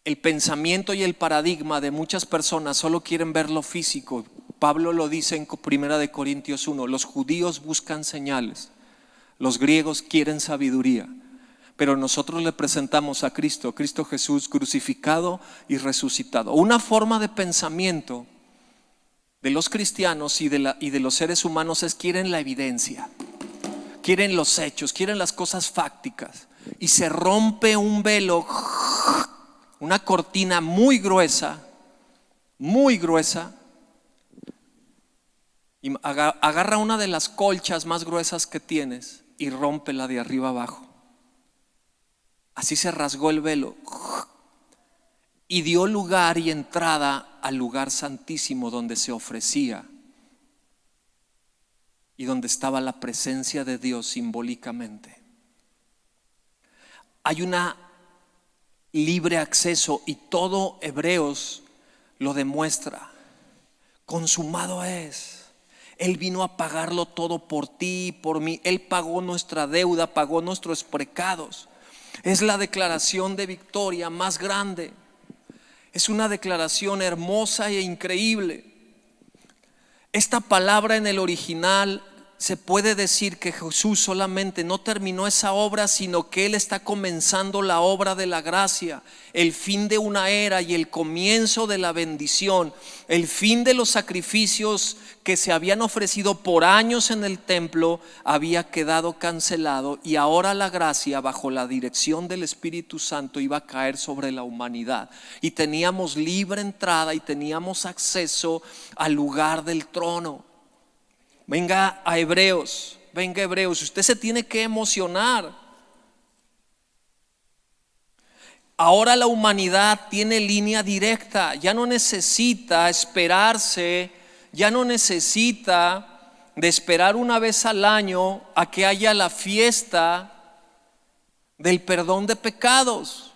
el pensamiento y el paradigma de muchas personas solo quieren ver lo físico. Pablo lo dice en 1 Corintios 1, los judíos buscan señales, los griegos quieren sabiduría, pero nosotros le presentamos a Cristo Jesús crucificado y resucitado. Una forma de pensamiento de los cristianos y de los seres humanos es: quieren la evidencia, quieren los hechos, quieren las cosas fácticas. Y se rompe un velo, una cortina muy gruesa, y agarra una de las colchas más gruesas que tienes y rómpela de arriba abajo. Así se rasgó el velo y dio lugar y entrada al lugar santísimo, donde se ofrecía y donde estaba la presencia de Dios simbólicamente. Hay una libre acceso, y todo Hebreos lo demuestra. Consumado es. Él vino a pagarlo todo por ti y por mí. Él pagó nuestra deuda, pagó nuestros pecados. Es la declaración de victoria más grande. Es una declaración hermosa e increíble. Esta palabra en el original, se puede decir que Jesús solamente no terminó esa obra, sino que Él está comenzando la obra de la gracia, el fin de una era y el comienzo de la bendición, el fin de los sacrificios que se habían ofrecido por años en el templo había quedado cancelado, y ahora la gracia, bajo la dirección del Espíritu Santo, iba a caer sobre la humanidad, y teníamos libre entrada y teníamos acceso al lugar del trono. Venga a Hebreos, usted se tiene que emocionar. Ahora la humanidad tiene línea directa, ya no necesita esperarse, ya no necesita de esperar una vez al año a que haya la fiesta del perdón de pecados.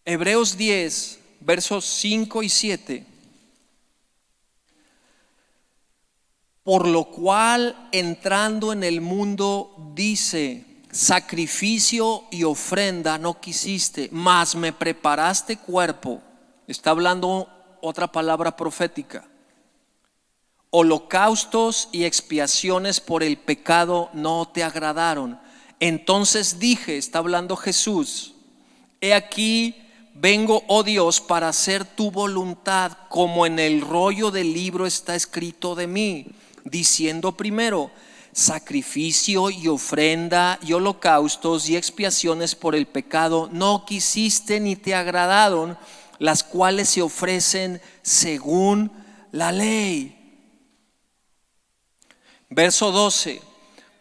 Hebreos 10, versos 5 y 7. Por lo cual, entrando en el mundo, dice: sacrificio y ofrenda no quisiste, mas me preparaste cuerpo. Está hablando otra palabra profética. Holocaustos y expiaciones por el pecado no te agradaron. Entonces dije, está hablando Jesús: he aquí, vengo, oh Dios, para hacer tu voluntad, como en el rollo del libro está escrito de mí, diciendo primero: sacrificio y ofrenda y holocaustos y expiaciones por el pecado no quisiste ni te agradaron, las cuales se ofrecen según la ley. Verso 12.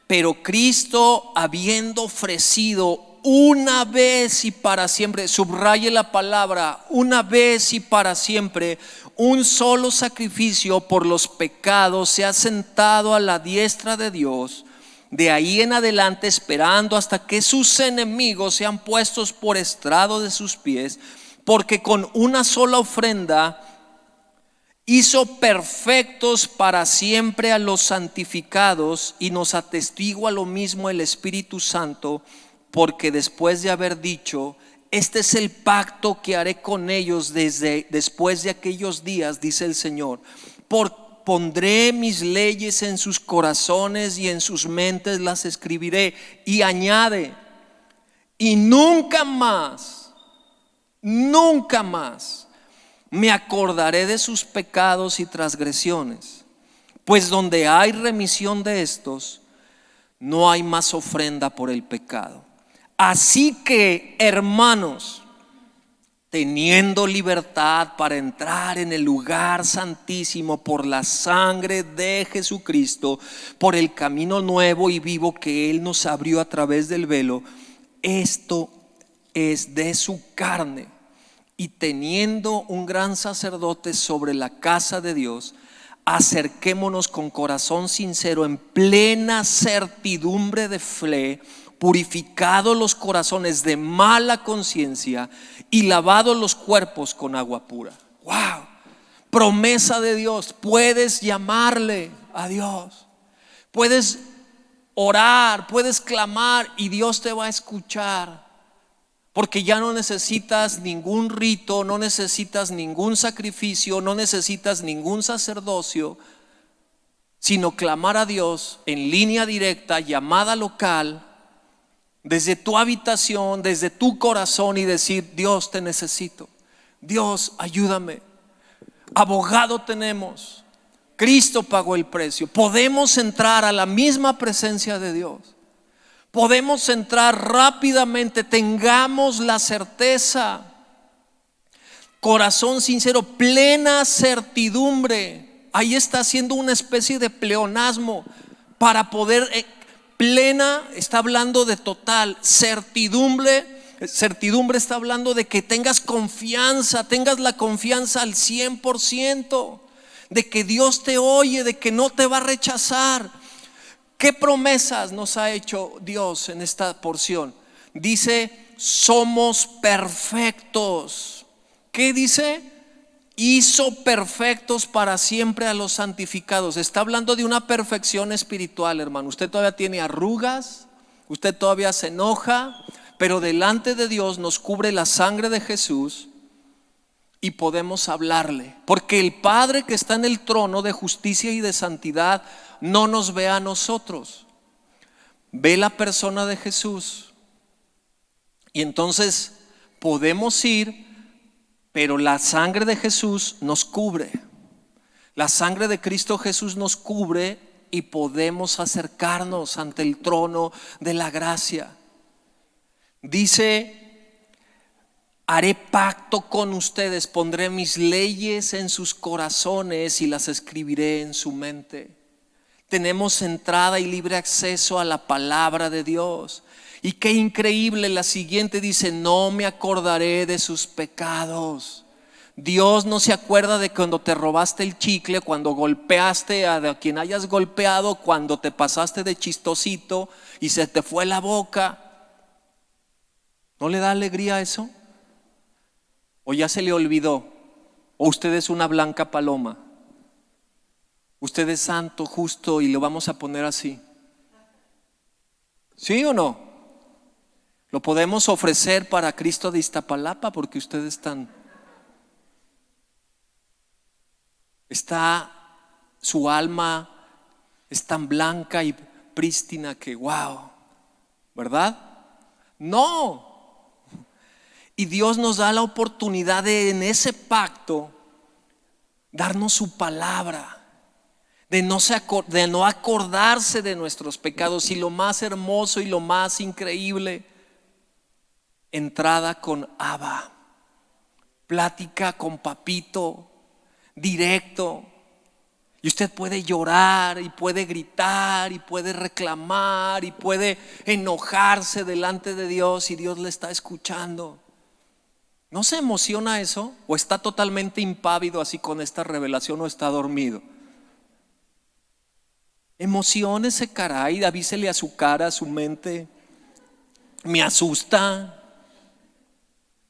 Pero Cristo, habiendo ofrecido una vez y para siempre, subraye la palabra una vez y para siempre, un solo sacrificio por los pecados, se ha sentado a la diestra de Dios. De ahí en adelante, esperando hasta que sus enemigos sean puestos por estrado de sus pies, porque con una sola ofrenda hizo perfectos para siempre a los santificados, y nos atestigua lo mismo el Espíritu Santo, porque después de haber dicho: este es el pacto que haré con ellos después de aquellos días, dice el Señor, pondré mis leyes en sus corazones y en sus mentes las escribiré. Y añade: y nunca más me acordaré de sus pecados y transgresiones, pues donde hay remisión de estos, no hay más ofrenda por el pecado. Así que, hermanos, teniendo libertad para entrar en el lugar santísimo por la sangre de Jesucristo, por el camino nuevo y vivo que Él nos abrió a través del velo, esto es de su carne, y teniendo un gran sacerdote sobre la casa de Dios, acerquémonos con corazón sincero, en plena certidumbre de fe, purificados los corazones de mala conciencia y lavados los cuerpos con agua pura. Wow, promesa de Dios. Puedes llamarle a Dios, puedes orar, puedes clamar, y Dios te va a escuchar. Porque ya no necesitas ningún rito, no necesitas ningún sacrificio, no necesitas ningún sacerdocio, sino clamar a Dios en línea directa, llamada local, desde tu habitación, desde tu corazón, y decir: Dios, te necesito. Dios, ayúdame. Abogado tenemos. Cristo pagó el precio. Podemos entrar a la misma presencia de Dios. Podemos entrar rápidamente, tengamos la certeza, corazón sincero, plena certidumbre. Ahí está haciendo una especie de pleonasmo para poder, plena está hablando de total, certidumbre está hablando de que tengas confianza, tengas la confianza al 100%, de que Dios te oye, de que no te va a rechazar. ¿Qué promesas nos ha hecho Dios en esta porción? Dice: somos perfectos. ¿Qué dice? Hizo perfectos para siempre a los santificados. Está hablando de una perfección espiritual, hermano. Usted todavía tiene arrugas, usted todavía se enoja, pero delante de Dios nos cubre la sangre de Jesús y podemos hablarle, porque el Padre que está en el trono de justicia y de santidad no nos ve a nosotros, ve la persona de Jesús. Y entonces podemos ir, pero la sangre de Jesús nos cubre. La sangre de Cristo Jesús nos cubre y podemos acercarnos ante el trono de la gracia. Dice: haré pacto con ustedes, pondré mis leyes en sus corazones y las escribiré en su mente. Tenemos entrada y libre acceso a la palabra de Dios. Y qué increíble, la siguiente dice: no me acordaré de sus pecados. Dios no se acuerda de cuando te robaste el chicle, cuando golpeaste a quien hayas golpeado, cuando te pasaste de chistosito y se te fue la boca. ¿No le da alegría eso? ¿O ya se le olvidó? ¿O usted es una blanca paloma? Usted es santo, justo y lo vamos a poner así. ¿Sí o no? Lo podemos ofrecer para Cristo de Iztapalapa porque usted su alma es tan blanca y prístina que wow, ¿verdad? No. Y Dios nos da la oportunidad de en ese pacto darnos su palabra, de no acordarse de nuestros pecados. Y lo más hermoso y lo más increíble, entrada con Abba, plática con papito, directo. Y usted puede llorar y puede gritar y puede reclamar y puede enojarse delante de Dios y Dios le está escuchando. ¿No se emociona eso? ¿O está totalmente impávido así con esta revelación o está dormido? Emociónese, caray, avísele a su cara, a su mente. Me asusta,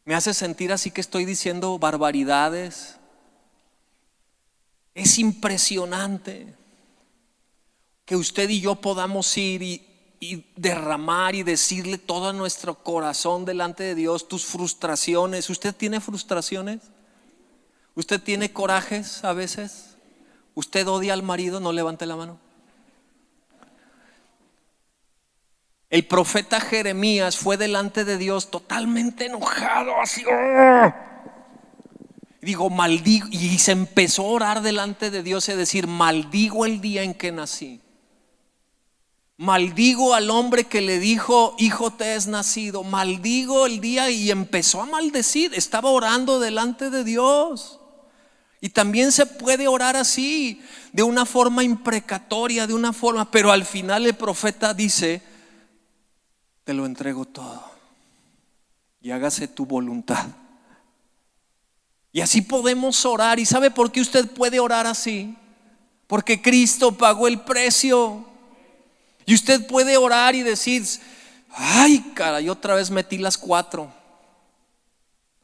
me hace sentir así que estoy diciendo barbaridades. Es impresionante que usted y yo podamos ir y derramar y decirle todo nuestro corazón delante de Dios, tus frustraciones. ¿Usted tiene frustraciones? ¿Usted tiene corajes a veces? ¿Usted odia al marido? No levante la mano. El profeta Jeremías fue delante de Dios totalmente enojado, así. ¡Oh! Digo, maldigo, y se empezó a orar delante de Dios y a decir: maldigo el día en que nací. Maldigo al hombre que le dijo: hijo te es nacido. Maldigo el día, y empezó a maldecir. Estaba orando delante de Dios. Y también se puede orar así, de una forma imprecatoria, de una forma, pero al final el profeta dice: te lo entrego todo y hágase tu voluntad. Y así podemos orar. ¿Y sabe por qué usted puede orar así? Porque Cristo pagó el precio. Y usted puede orar y decir: ay, caray, otra vez metí las 4.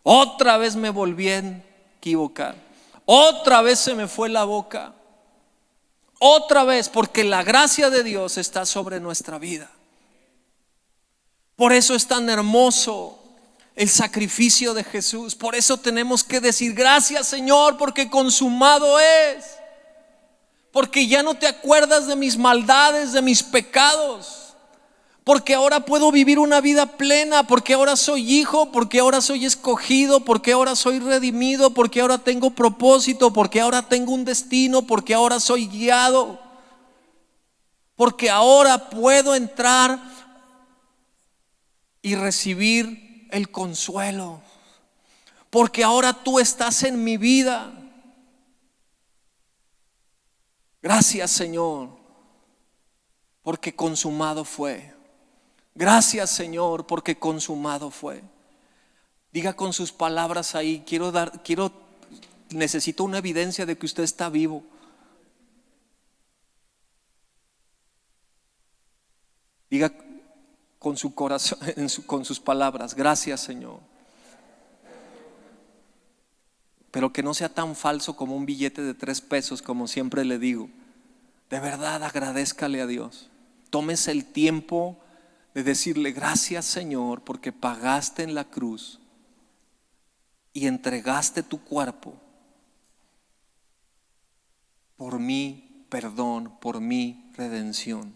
Otra vez me volví a equivocar. Otra vez se me fue la boca. Otra vez, porque la gracia de Dios está sobre nuestra vida. Por eso es tan hermoso el sacrificio de Jesús. Por eso tenemos que decir: gracias, Señor, porque consumado es. Porque ya no te acuerdas de mis maldades, de mis pecados. Porque ahora puedo vivir una vida plena. Porque ahora soy hijo. Porque ahora soy escogido. Porque ahora soy redimido. Porque ahora tengo propósito. Porque ahora tengo un destino. Porque ahora soy guiado. Porque ahora puedo entrar y recibir el consuelo. Porque ahora tú estás en mi vida. Gracias, Señor, porque consumado fue. Gracias, Señor, porque consumado fue. Diga con sus palabras ahí: necesito una evidencia de que usted está vivo. Diga con su corazón, con sus palabras: gracias, Señor. Pero que no sea tan falso como un billete de 3 pesos, como siempre le digo. De verdad, agradézcale a Dios. Tómese el tiempo de decirle: gracias, Señor, porque pagaste en la cruz y entregaste tu cuerpo por mi perdón, por mi redención.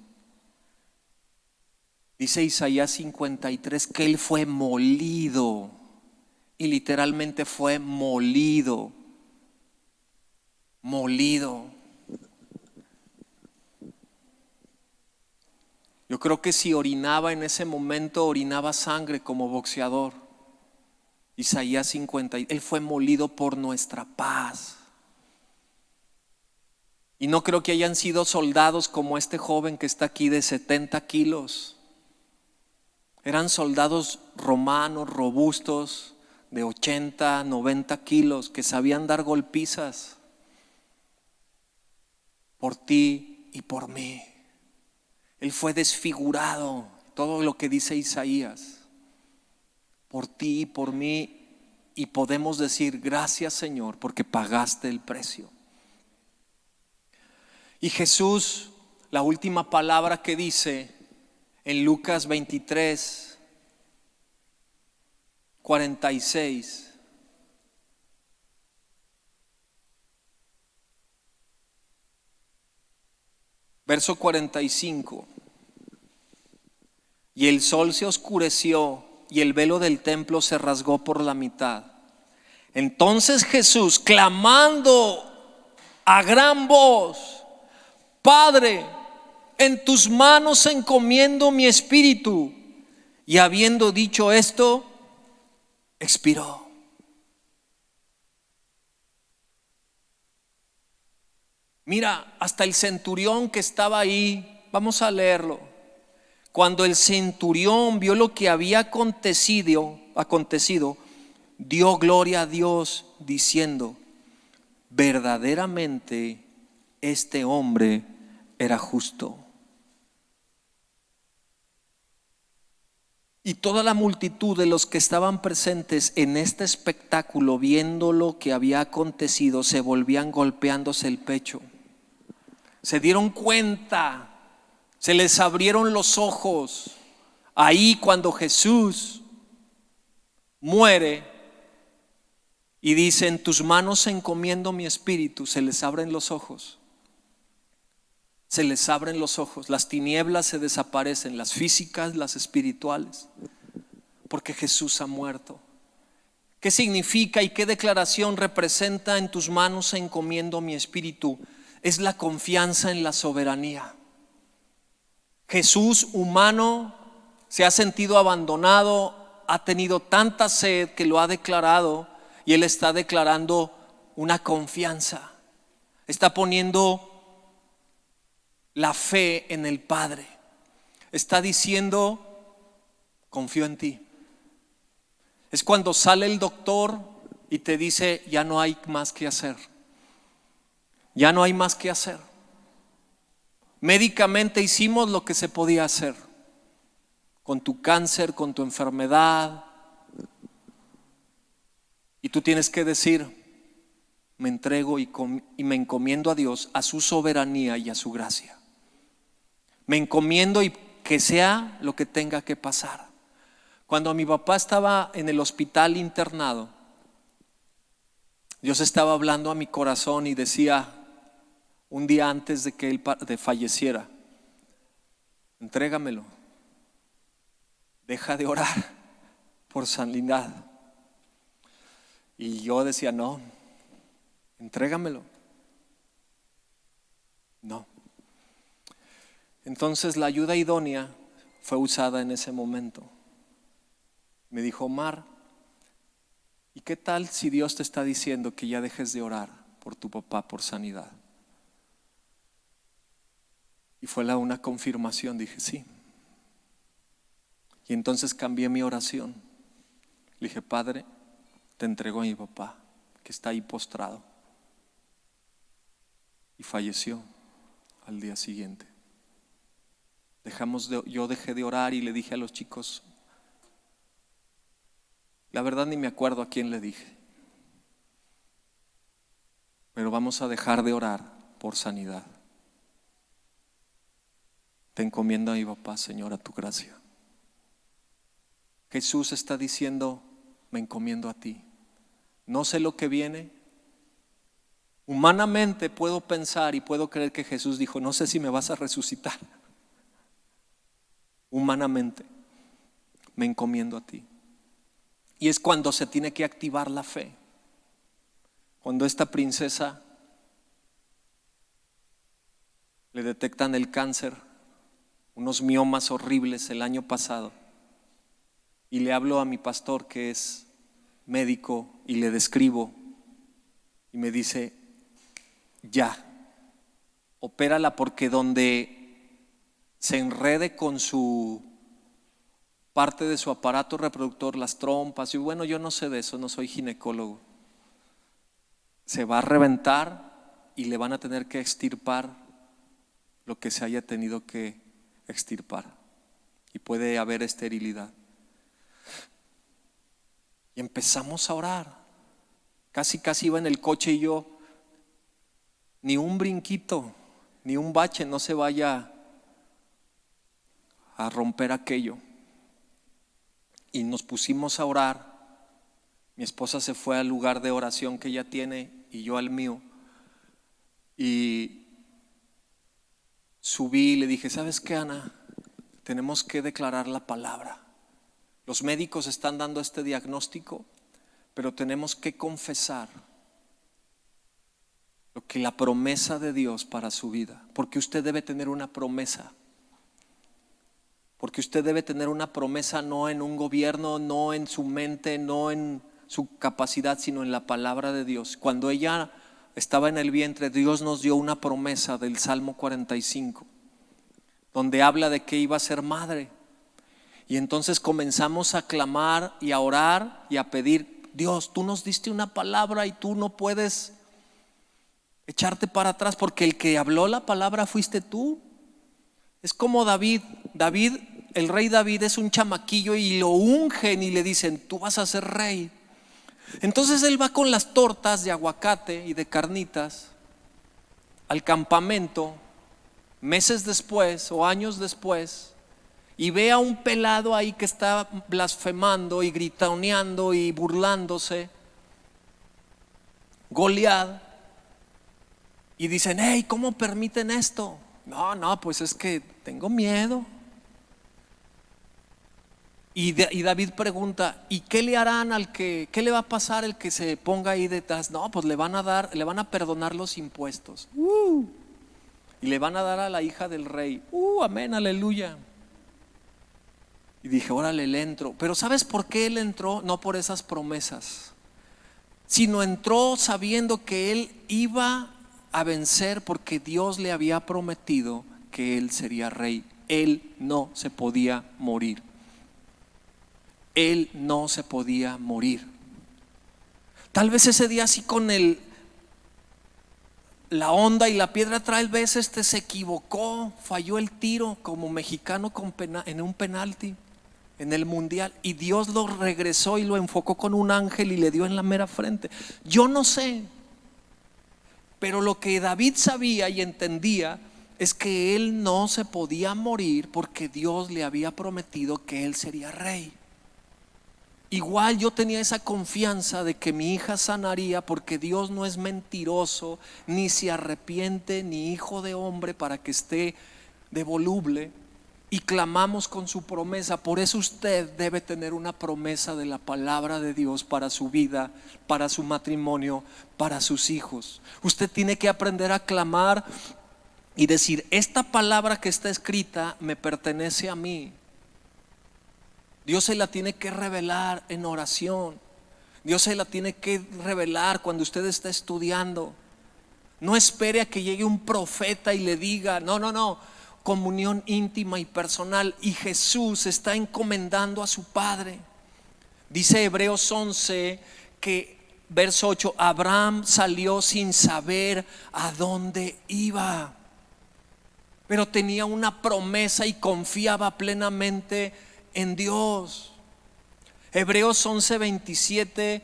Dice Isaías 53 que Él fue molido. Y literalmente fue molido. Molido. Yo creo que si orinaba en ese momento, orinaba sangre como boxeador. Isaías 50, Él fue molido por nuestra paz. Y no creo que hayan sido soldados como este joven que está aquí de 70 kilos. Eran soldados romanos, robustos, de 80, 90 kilos, que sabían dar golpizas por ti y por mí. Él fue desfigurado, todo lo que dice Isaías, por ti y por mí. y podemos decir gracias, Señor, porque pagaste el precio. Y Jesús, la última palabra que dice en Lucas 23, 46. Verso 45. Y el sol se oscureció y el velo del templo se rasgó por la mitad. Entonces Jesús, clamando a gran voz: Padre, en tus manos encomiendo mi espíritu. Y habiendo dicho esto, expiró. Mira, hasta el centurión que estaba ahí, vamos a leerlo. Cuando el centurión vio lo que había acontecido, dio gloria a Dios diciendo: verdaderamente este hombre era justo. Y toda la multitud de los que estaban presentes en este espectáculo, viendo lo que había acontecido, se volvían golpeándose el pecho. Se dieron cuenta, se les abrieron los ojos. Ahí cuando Jesús muere y dice: en tus manos encomiendo mi espíritu, se les abren los ojos. Se les abren los ojos, las tinieblas se desaparecen, las físicas, las espirituales, porque Jesús ha muerto. ¿Qué significa y qué declaración representa en tus manos encomiendo mi espíritu? Es la confianza en la soberanía. Jesús humano se ha sentido abandonado, ha tenido tanta sed que lo ha declarado, y Él está declarando una confianza. Está poniendo la fe en el Padre. Está diciendo: confío en ti. Es cuando sale el doctor y te dice: ya no hay más que hacer. Ya no hay más que hacer. Médicamente hicimos lo que se podía hacer con tu cáncer, con tu enfermedad, y tú tienes que decir: me entrego y me encomiendo a Dios, a su soberanía y a su gracia. Me encomiendo y que sea lo que tenga que pasar. Cuando mi papá estaba en el hospital internado, Dios estaba hablando a mi corazón y decía, un día antes de que él falleciera: entrégamelo, deja de orar por sanidad. Y yo decía: no, entrégamelo. No. Entonces la ayuda idónea fue usada en ese momento. Me dijo: Omar, ¿y qué tal si Dios te está diciendo que ya dejes de orar por tu papá por sanidad? Y fue una confirmación. Dije: sí. Y entonces cambié mi oración. Le dije: Padre, te entrego a mi papá que está ahí postrado. Y falleció al día siguiente. Yo dejé de orar y le dije a los chicos, la verdad ni me acuerdo a quién le dije, pero vamos a dejar de orar por sanidad. Te encomiendo a mi papá, Señor, a tu gracia. Jesús está diciendo: me encomiendo a ti. No sé lo que viene. Humanamente puedo pensar y puedo creer que Jesús dijo: no sé si me vas a resucitar. Humanamente me encomiendo a ti. Y es cuando se tiene que activar la fe. Cuando esta princesa le detectan el cáncer, unos miomas horribles el año pasado, y le hablo a mi pastor que es médico y le describo, y me dice: ya, opérala, porque donde se enrede con su parte de su aparato reproductor, las trompas, y bueno, yo no sé de eso, no soy ginecólogo, se va a reventar y le van a tener que extirpar lo que se haya tenido que extirpar, y puede haber esterilidad. Y empezamos a orar. Casi iba en el coche y yo, ni un brinquito, ni un bache, no se vaya a romper aquello. Y nos pusimos a orar. Mi esposa se fue al lugar de oración que ella tiene y yo al mío. Y subí y le dije, ¿sabes qué, Ana? Tenemos que declarar la palabra. Los médicos están dando este diagnóstico, pero tenemos que confesar lo que la promesa de Dios para su vida, porque usted debe tener una promesa. Porque usted debe tener una promesa no en un gobierno, no en su mente, no en su capacidad, sino en la palabra de Dios. Cuando ella estaba en el vientre, Dios nos dio una promesa del Salmo 45, donde habla de que iba a ser madre. Y entonces comenzamos a clamar y a orar y a pedir, Dios, tú nos diste una palabra y tú no puedes echarte para atrás, porque el que habló la palabra fuiste tú. Es como David, el rey David es un chamaquillo y lo ungen y le dicen, tú vas a ser rey. Entonces él va con las tortas de aguacate y de carnitas al campamento meses después o años después y ve a un pelado ahí que está blasfemando y gritoneando y burlándose, Goliat, y dicen, hey, ¿cómo permiten esto? No, pues es que tengo miedo. Y David pregunta, ¿y qué le harán qué le va a pasar al que se ponga ahí detrás? No, pues le van a perdonar los impuestos. Y le van a dar a la hija del rey. Amén, aleluya. Y dije, órale, le entro. Pero ¿sabes por qué él entró? No por esas promesas, sino entró sabiendo que él iba a vencer, porque Dios le había prometido que él sería rey. Él no se podía morir. Él no se podía morir. Tal vez ese día así con la onda y la piedra, tal vez se equivocó, falló el tiro como mexicano en un penalti en el mundial, y Dios lo regresó y lo enfocó con un ángel y le dio en la mera frente. Yo no sé, pero lo que David sabía y entendía es que él no se podía morir, porque Dios le había prometido que él sería rey. Igual yo tenía esa confianza de que mi hija sanaría, porque Dios no es mentiroso, ni se arrepiente, ni hijo de hombre para que esté de voluble. Y clamamos con su promesa. Por eso usted debe tener una promesa de la palabra de Dios para su vida, para su matrimonio, para sus hijos. Usted tiene que aprender a clamar y decir, esta palabra que está escrita me pertenece a mí. Dios se la tiene que revelar en oración. Dios se la tiene que revelar cuando usted está estudiando. No espere a que llegue un profeta y le diga, no. Comunión íntima y personal. Y Jesús está encomendando a su Padre. Dice Hebreos 11 que verso 8, Abraham salió sin saber a dónde iba, pero tenía una promesa y confiaba plenamente en Dios. Hebreos 11:27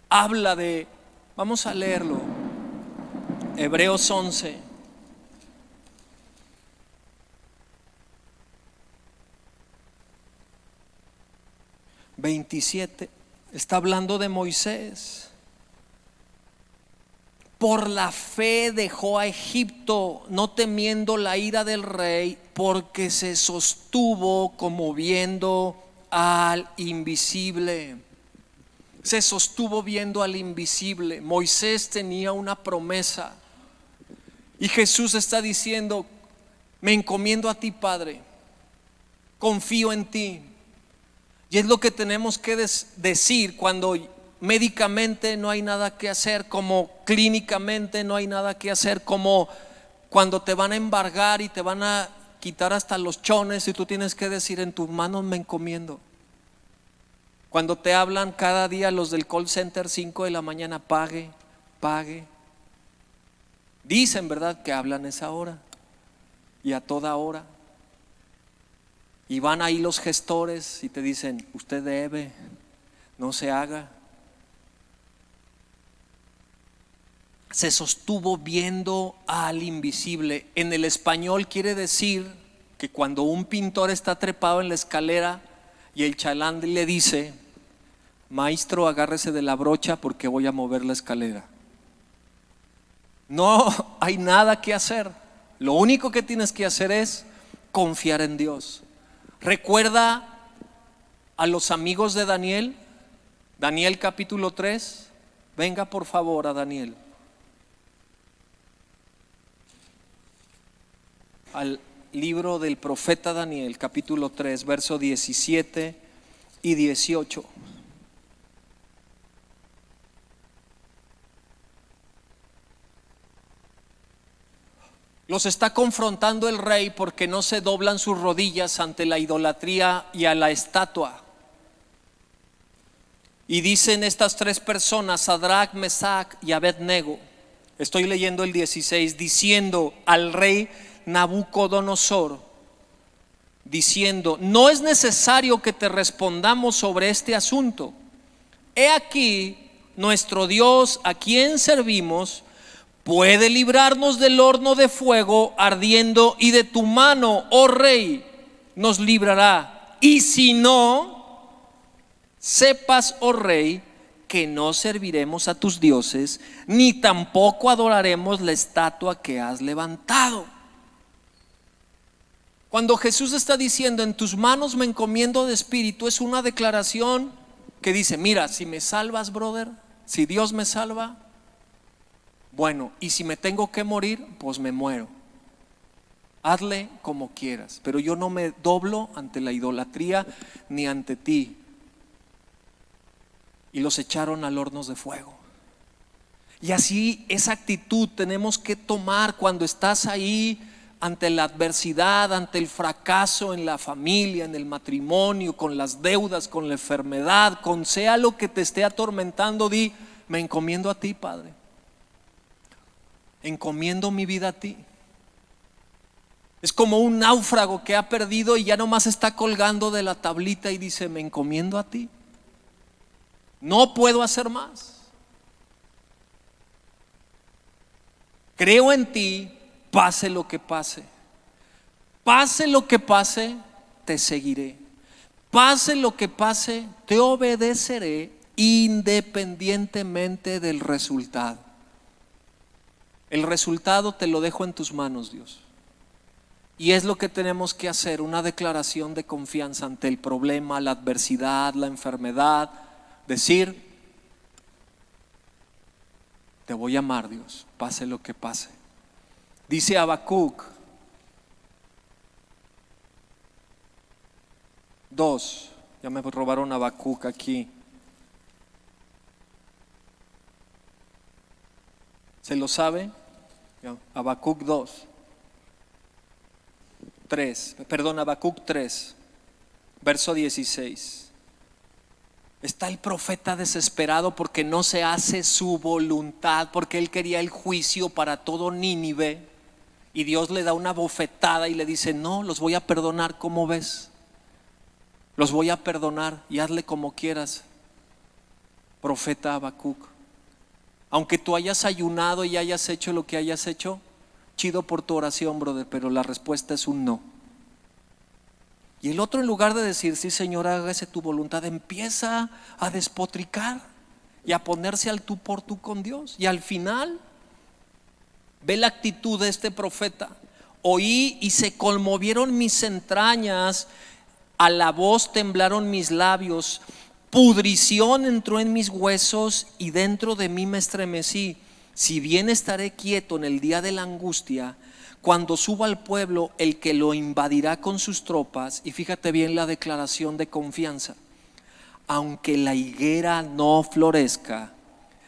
habla de, vamos a leerlo, Hebreos 11. Está hablando de Moisés. Por la fe dejó a Egipto, no temiendo la ira del rey, porque se sostuvo como viendo al invisible. Se sostuvo viendo al invisible. Moisés tenía una promesa. Y Jesús está diciendo, me encomiendo a ti, Padre. Confío en ti. Y es lo que tenemos que decir cuando médicamente no hay nada que hacer, como clínicamente no hay nada que hacer, como cuando te van a embargar y te van a quitar hasta los chones y tú tienes que decir, en tus manos me encomiendo. Cuando te hablan cada día los del call center 5 de la mañana, pague. Dicen, ¿verdad?, que hablan esa hora y a toda hora. Y van ahí los gestores y te dicen, usted debe, no se haga. Se sostuvo viendo al invisible. En el español quiere decir que cuando un pintor está trepado en la escalera y el chalán le dice: maestro, agárrese de la brocha porque voy a mover la escalera. No hay nada que hacer. Lo único que tienes que hacer es confiar en Dios. Recuerda a los amigos de Daniel. Daniel capítulo 3. Venga por favor a Daniel. Al libro del profeta Daniel, capítulo 3, verso 17 y 18. Los está confrontando el rey porque no se doblan sus rodillas ante la idolatría y a la estatua. Y dicen estas tres personas, Sadrach, Mesach y Abednego, estoy leyendo el 16, diciendo al rey Nabucodonosor, diciendo: no es necesario que te respondamos sobre este asunto. He aquí, nuestro Dios, a quien servimos, puede librarnos del horno de fuego ardiendo, y de tu mano, oh rey, nos librará. Y si no, sepas, oh rey, que no serviremos a tus dioses, ni tampoco adoraremos la estatua que has levantado. Cuando Jesús está diciendo: en tus manos me encomiendo de espíritu, es una declaración que dice: mira, si me salvas, brother, si Dios me salva, bueno, y si me tengo que morir, pues me muero. Hazle como quieras, pero yo no me doblo ante la idolatría ni ante ti. Y los echaron al horno de fuego. Y así esa actitud tenemos que tomar cuando estás ahí ante la adversidad, ante el fracaso en la familia, en el matrimonio, con las deudas, con la enfermedad, con sea lo que te esté atormentando. Di: me encomiendo a ti, Padre. Encomiendo mi vida a ti. Es como un náufrago que ha perdido y ya nomás está colgando de la tablita y dice: me encomiendo a ti. No puedo hacer más. Creo en ti, pase lo que pase. Pase lo que pase, te seguiré. Pase lo que pase, te obedeceré independientemente del resultado. El resultado te lo dejo en tus manos, Dios. Y es lo que tenemos que hacer, una declaración de confianza ante el problema, la adversidad, la enfermedad. Decir: te voy a amar, Dios, pase lo que pase. Dice Habacuc 2. Ya me robaron Habacuc aquí. ¿Se lo sabe? Habacuc 2. 3, perdón, Habacuc 3, verso 16. Está el profeta desesperado porque no se hace su voluntad, porque él quería el juicio para todo Nínive, y Dios le da una bofetada y le dice: no, los voy a perdonar. ¿Cómo ves? Los voy a perdonar y hazle como quieras, profeta Habacuc. Aunque tú hayas ayunado y hayas hecho lo que hayas hecho, chido por tu oración, brother, pero la respuesta es un no. Y el otro, en lugar de decir: sí, Señor, hágase tu voluntad, empieza a despotricar y a ponerse al tú por tú con Dios. Y al final ve la actitud de este profeta: oí y se conmovieron mis entrañas, a la voz temblaron mis labios, pudrición entró en mis huesos y dentro de mí me estremecí. Si bien estaré quieto en el día de la angustia, cuando suba al pueblo el que lo invadirá con sus tropas. Y fíjate bien la declaración de confianza: aunque la higuera no florezca,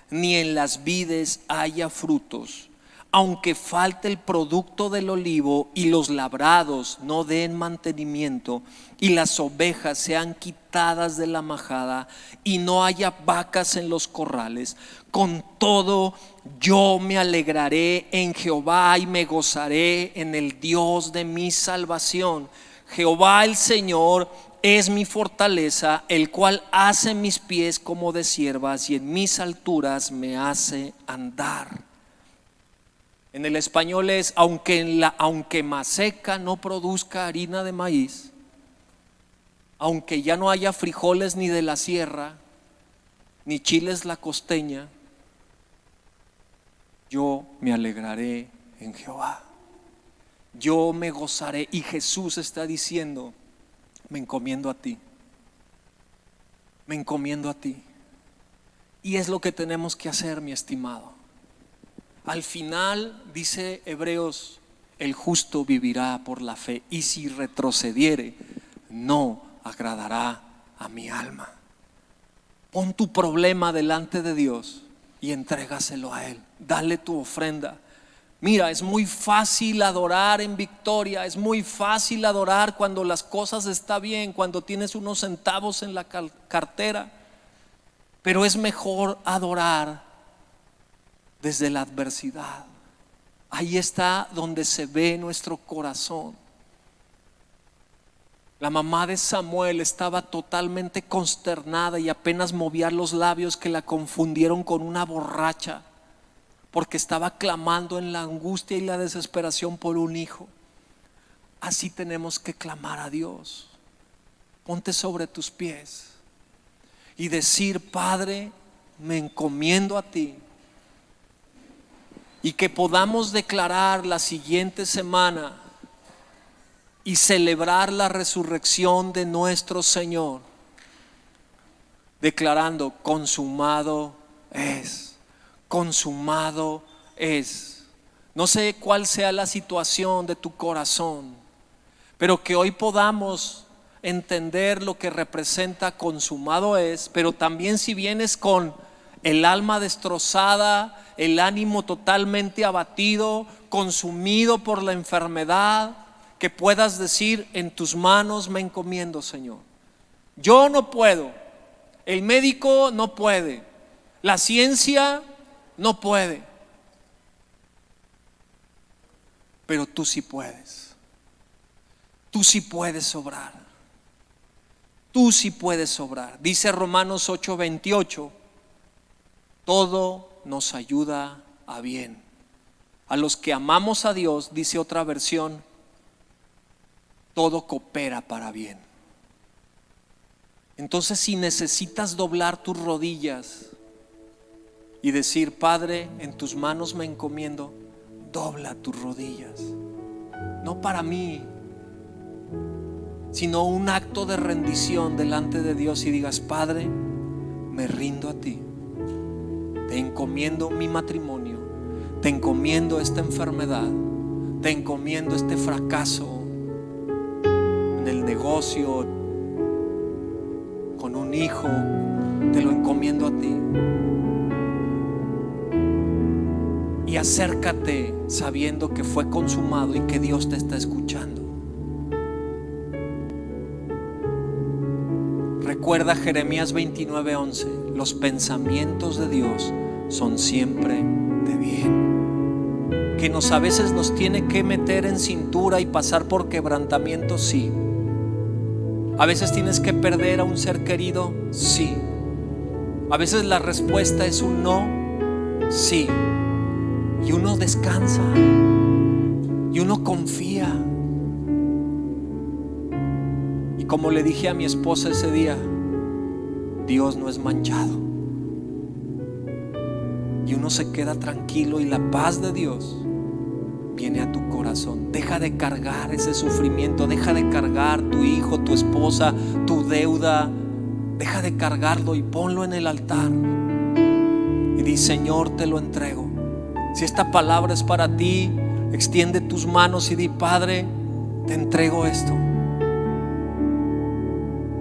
ni en las vides haya frutos, aunque falte el producto del olivo y los labrados no den mantenimiento, y las ovejas sean quitadas de la majada y no haya vacas en los corrales, con todo yo me alegraré en Jehová y me gozaré en el Dios de mi salvación. Jehová el Señor es mi fortaleza, el cual hace mis pies como de ciervas y en mis alturas me hace andar. En el español es: aunque Maseca no produzca harina de maíz, aunque ya no haya frijoles ni de la sierra, ni chiles la costeña, yo me alegraré en Jehová. Yo me gozaré. Y Jesús está diciendo: me encomiendo a ti. Me encomiendo a ti. Y es lo que tenemos que hacer, mi estimado. Al final, dice Hebreos, el justo vivirá por la fe, y si retrocediere, no agradará a mi alma. Pon tu problema delante de Dios y entrégaselo a Él. Dale tu ofrenda. Mira, es muy fácil adorar en victoria, es muy fácil adorar cuando las cosas están bien, cuando tienes unos centavos en la cartera, pero es mejor adorar desde la adversidad. Ahí está donde se ve nuestro corazón. La mamá de Samuel estaba totalmente consternada y apenas movía los labios que la confundieron con una borracha, porque estaba clamando en la angustia y la desesperación por un hijo. Así tenemos que clamar a Dios. Ponte sobre tus pies y decir: Padre, me encomiendo a ti. Y que podamos declarar la siguiente semana y celebrar la resurrección de nuestro Señor, declarando: consumado es, consumado es. No sé cuál sea la situación de tu corazón, pero que hoy podamos entender lo que representa consumado es. Pero también, si vienes con el alma destrozada, el ánimo totalmente abatido, consumido por la enfermedad, que puedas decir: en tus manos me encomiendo, Señor. Yo no puedo, el médico no puede, la ciencia no puede, pero tú sí puedes. Tú sí puedes obrar. Tú sí puedes obrar. Dice Romanos 8:28: todo nos ayuda a bien. A los que amamos a Dios, dice otra versión, todo coopera para bien. Entonces, si necesitas doblar tus rodillas y decir: Padre, en tus manos me encomiendo, dobla tus rodillas. No para mí, sino un acto de rendición delante de Dios, y digas: Padre, me rindo a ti. Te encomiendo mi matrimonio, te encomiendo esta enfermedad, te encomiendo este fracaso en el negocio, con un hijo, te lo encomiendo a ti. Y acércate sabiendo que fue consumado y que Dios te está escuchando. Recuerda Jeremías 29:11: los pensamientos de Dios son siempre de bien. Que a veces nos tiene que meter en cintura y pasar por quebrantamiento, sí. A veces tienes que perder a un ser querido, sí. A veces la respuesta es un no, sí. Y uno descansa y uno confía. Y como le dije a mi esposa ese día, Dios no es manchado. Y uno se queda tranquilo y la paz de Dios viene a tu corazón. Deja de cargar ese sufrimiento, deja de cargar tu hijo, tu esposa, tu deuda. Deja de cargarlo y ponlo en el altar. Y di: Señor, te lo entrego. Si esta palabra es para ti, extiende tus manos y di: Padre, te entrego esto.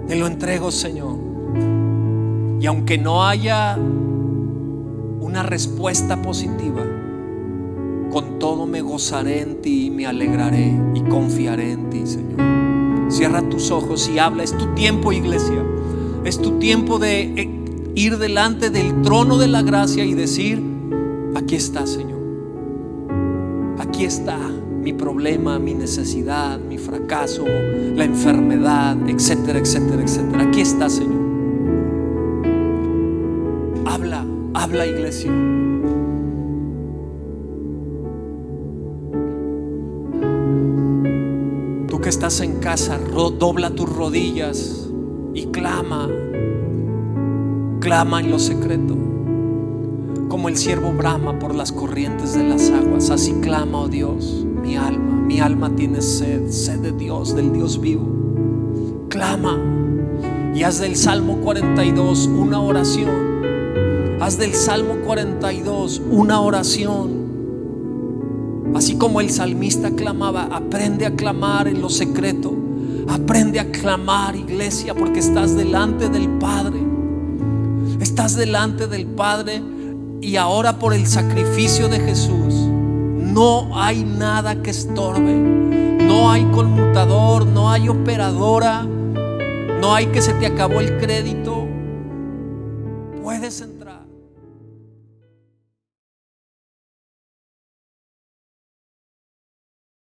Te lo entrego, Señor. Y aunque no haya una respuesta positiva, con todo me gozaré en ti y me alegraré y confiaré en ti, Señor. Cierra tus ojos y habla. Es tu tiempo, iglesia. Es tu tiempo de ir delante del trono de la gracia y decir: aquí está, Señor. Aquí está. mi problema, mi necesidad, mi fracaso, la enfermedad, etcétera, etcétera, etcétera. Aquí está, Señor. Habla, iglesia. Tú que estás en casa, dobla tus rodillas y clama en lo secreto. Como el siervo brama por las corrientes de las aguas, así clama, oh Dios, mi alma tiene sed de Dios, del Dios vivo. Clama y haz del Salmo 42 una oración. Haz del Salmo 42 una oración. Así como el salmista clamaba, aprende a clamar en lo secreto. Aprende a clamar, iglesia, porque estás delante del Padre. Estás delante del Padre. Y ahora, por el sacrificio de Jesús, no hay nada que estorbe. No hay conmutador, no hay operadora, no hay que se te acabó el crédito. Puedes entrar.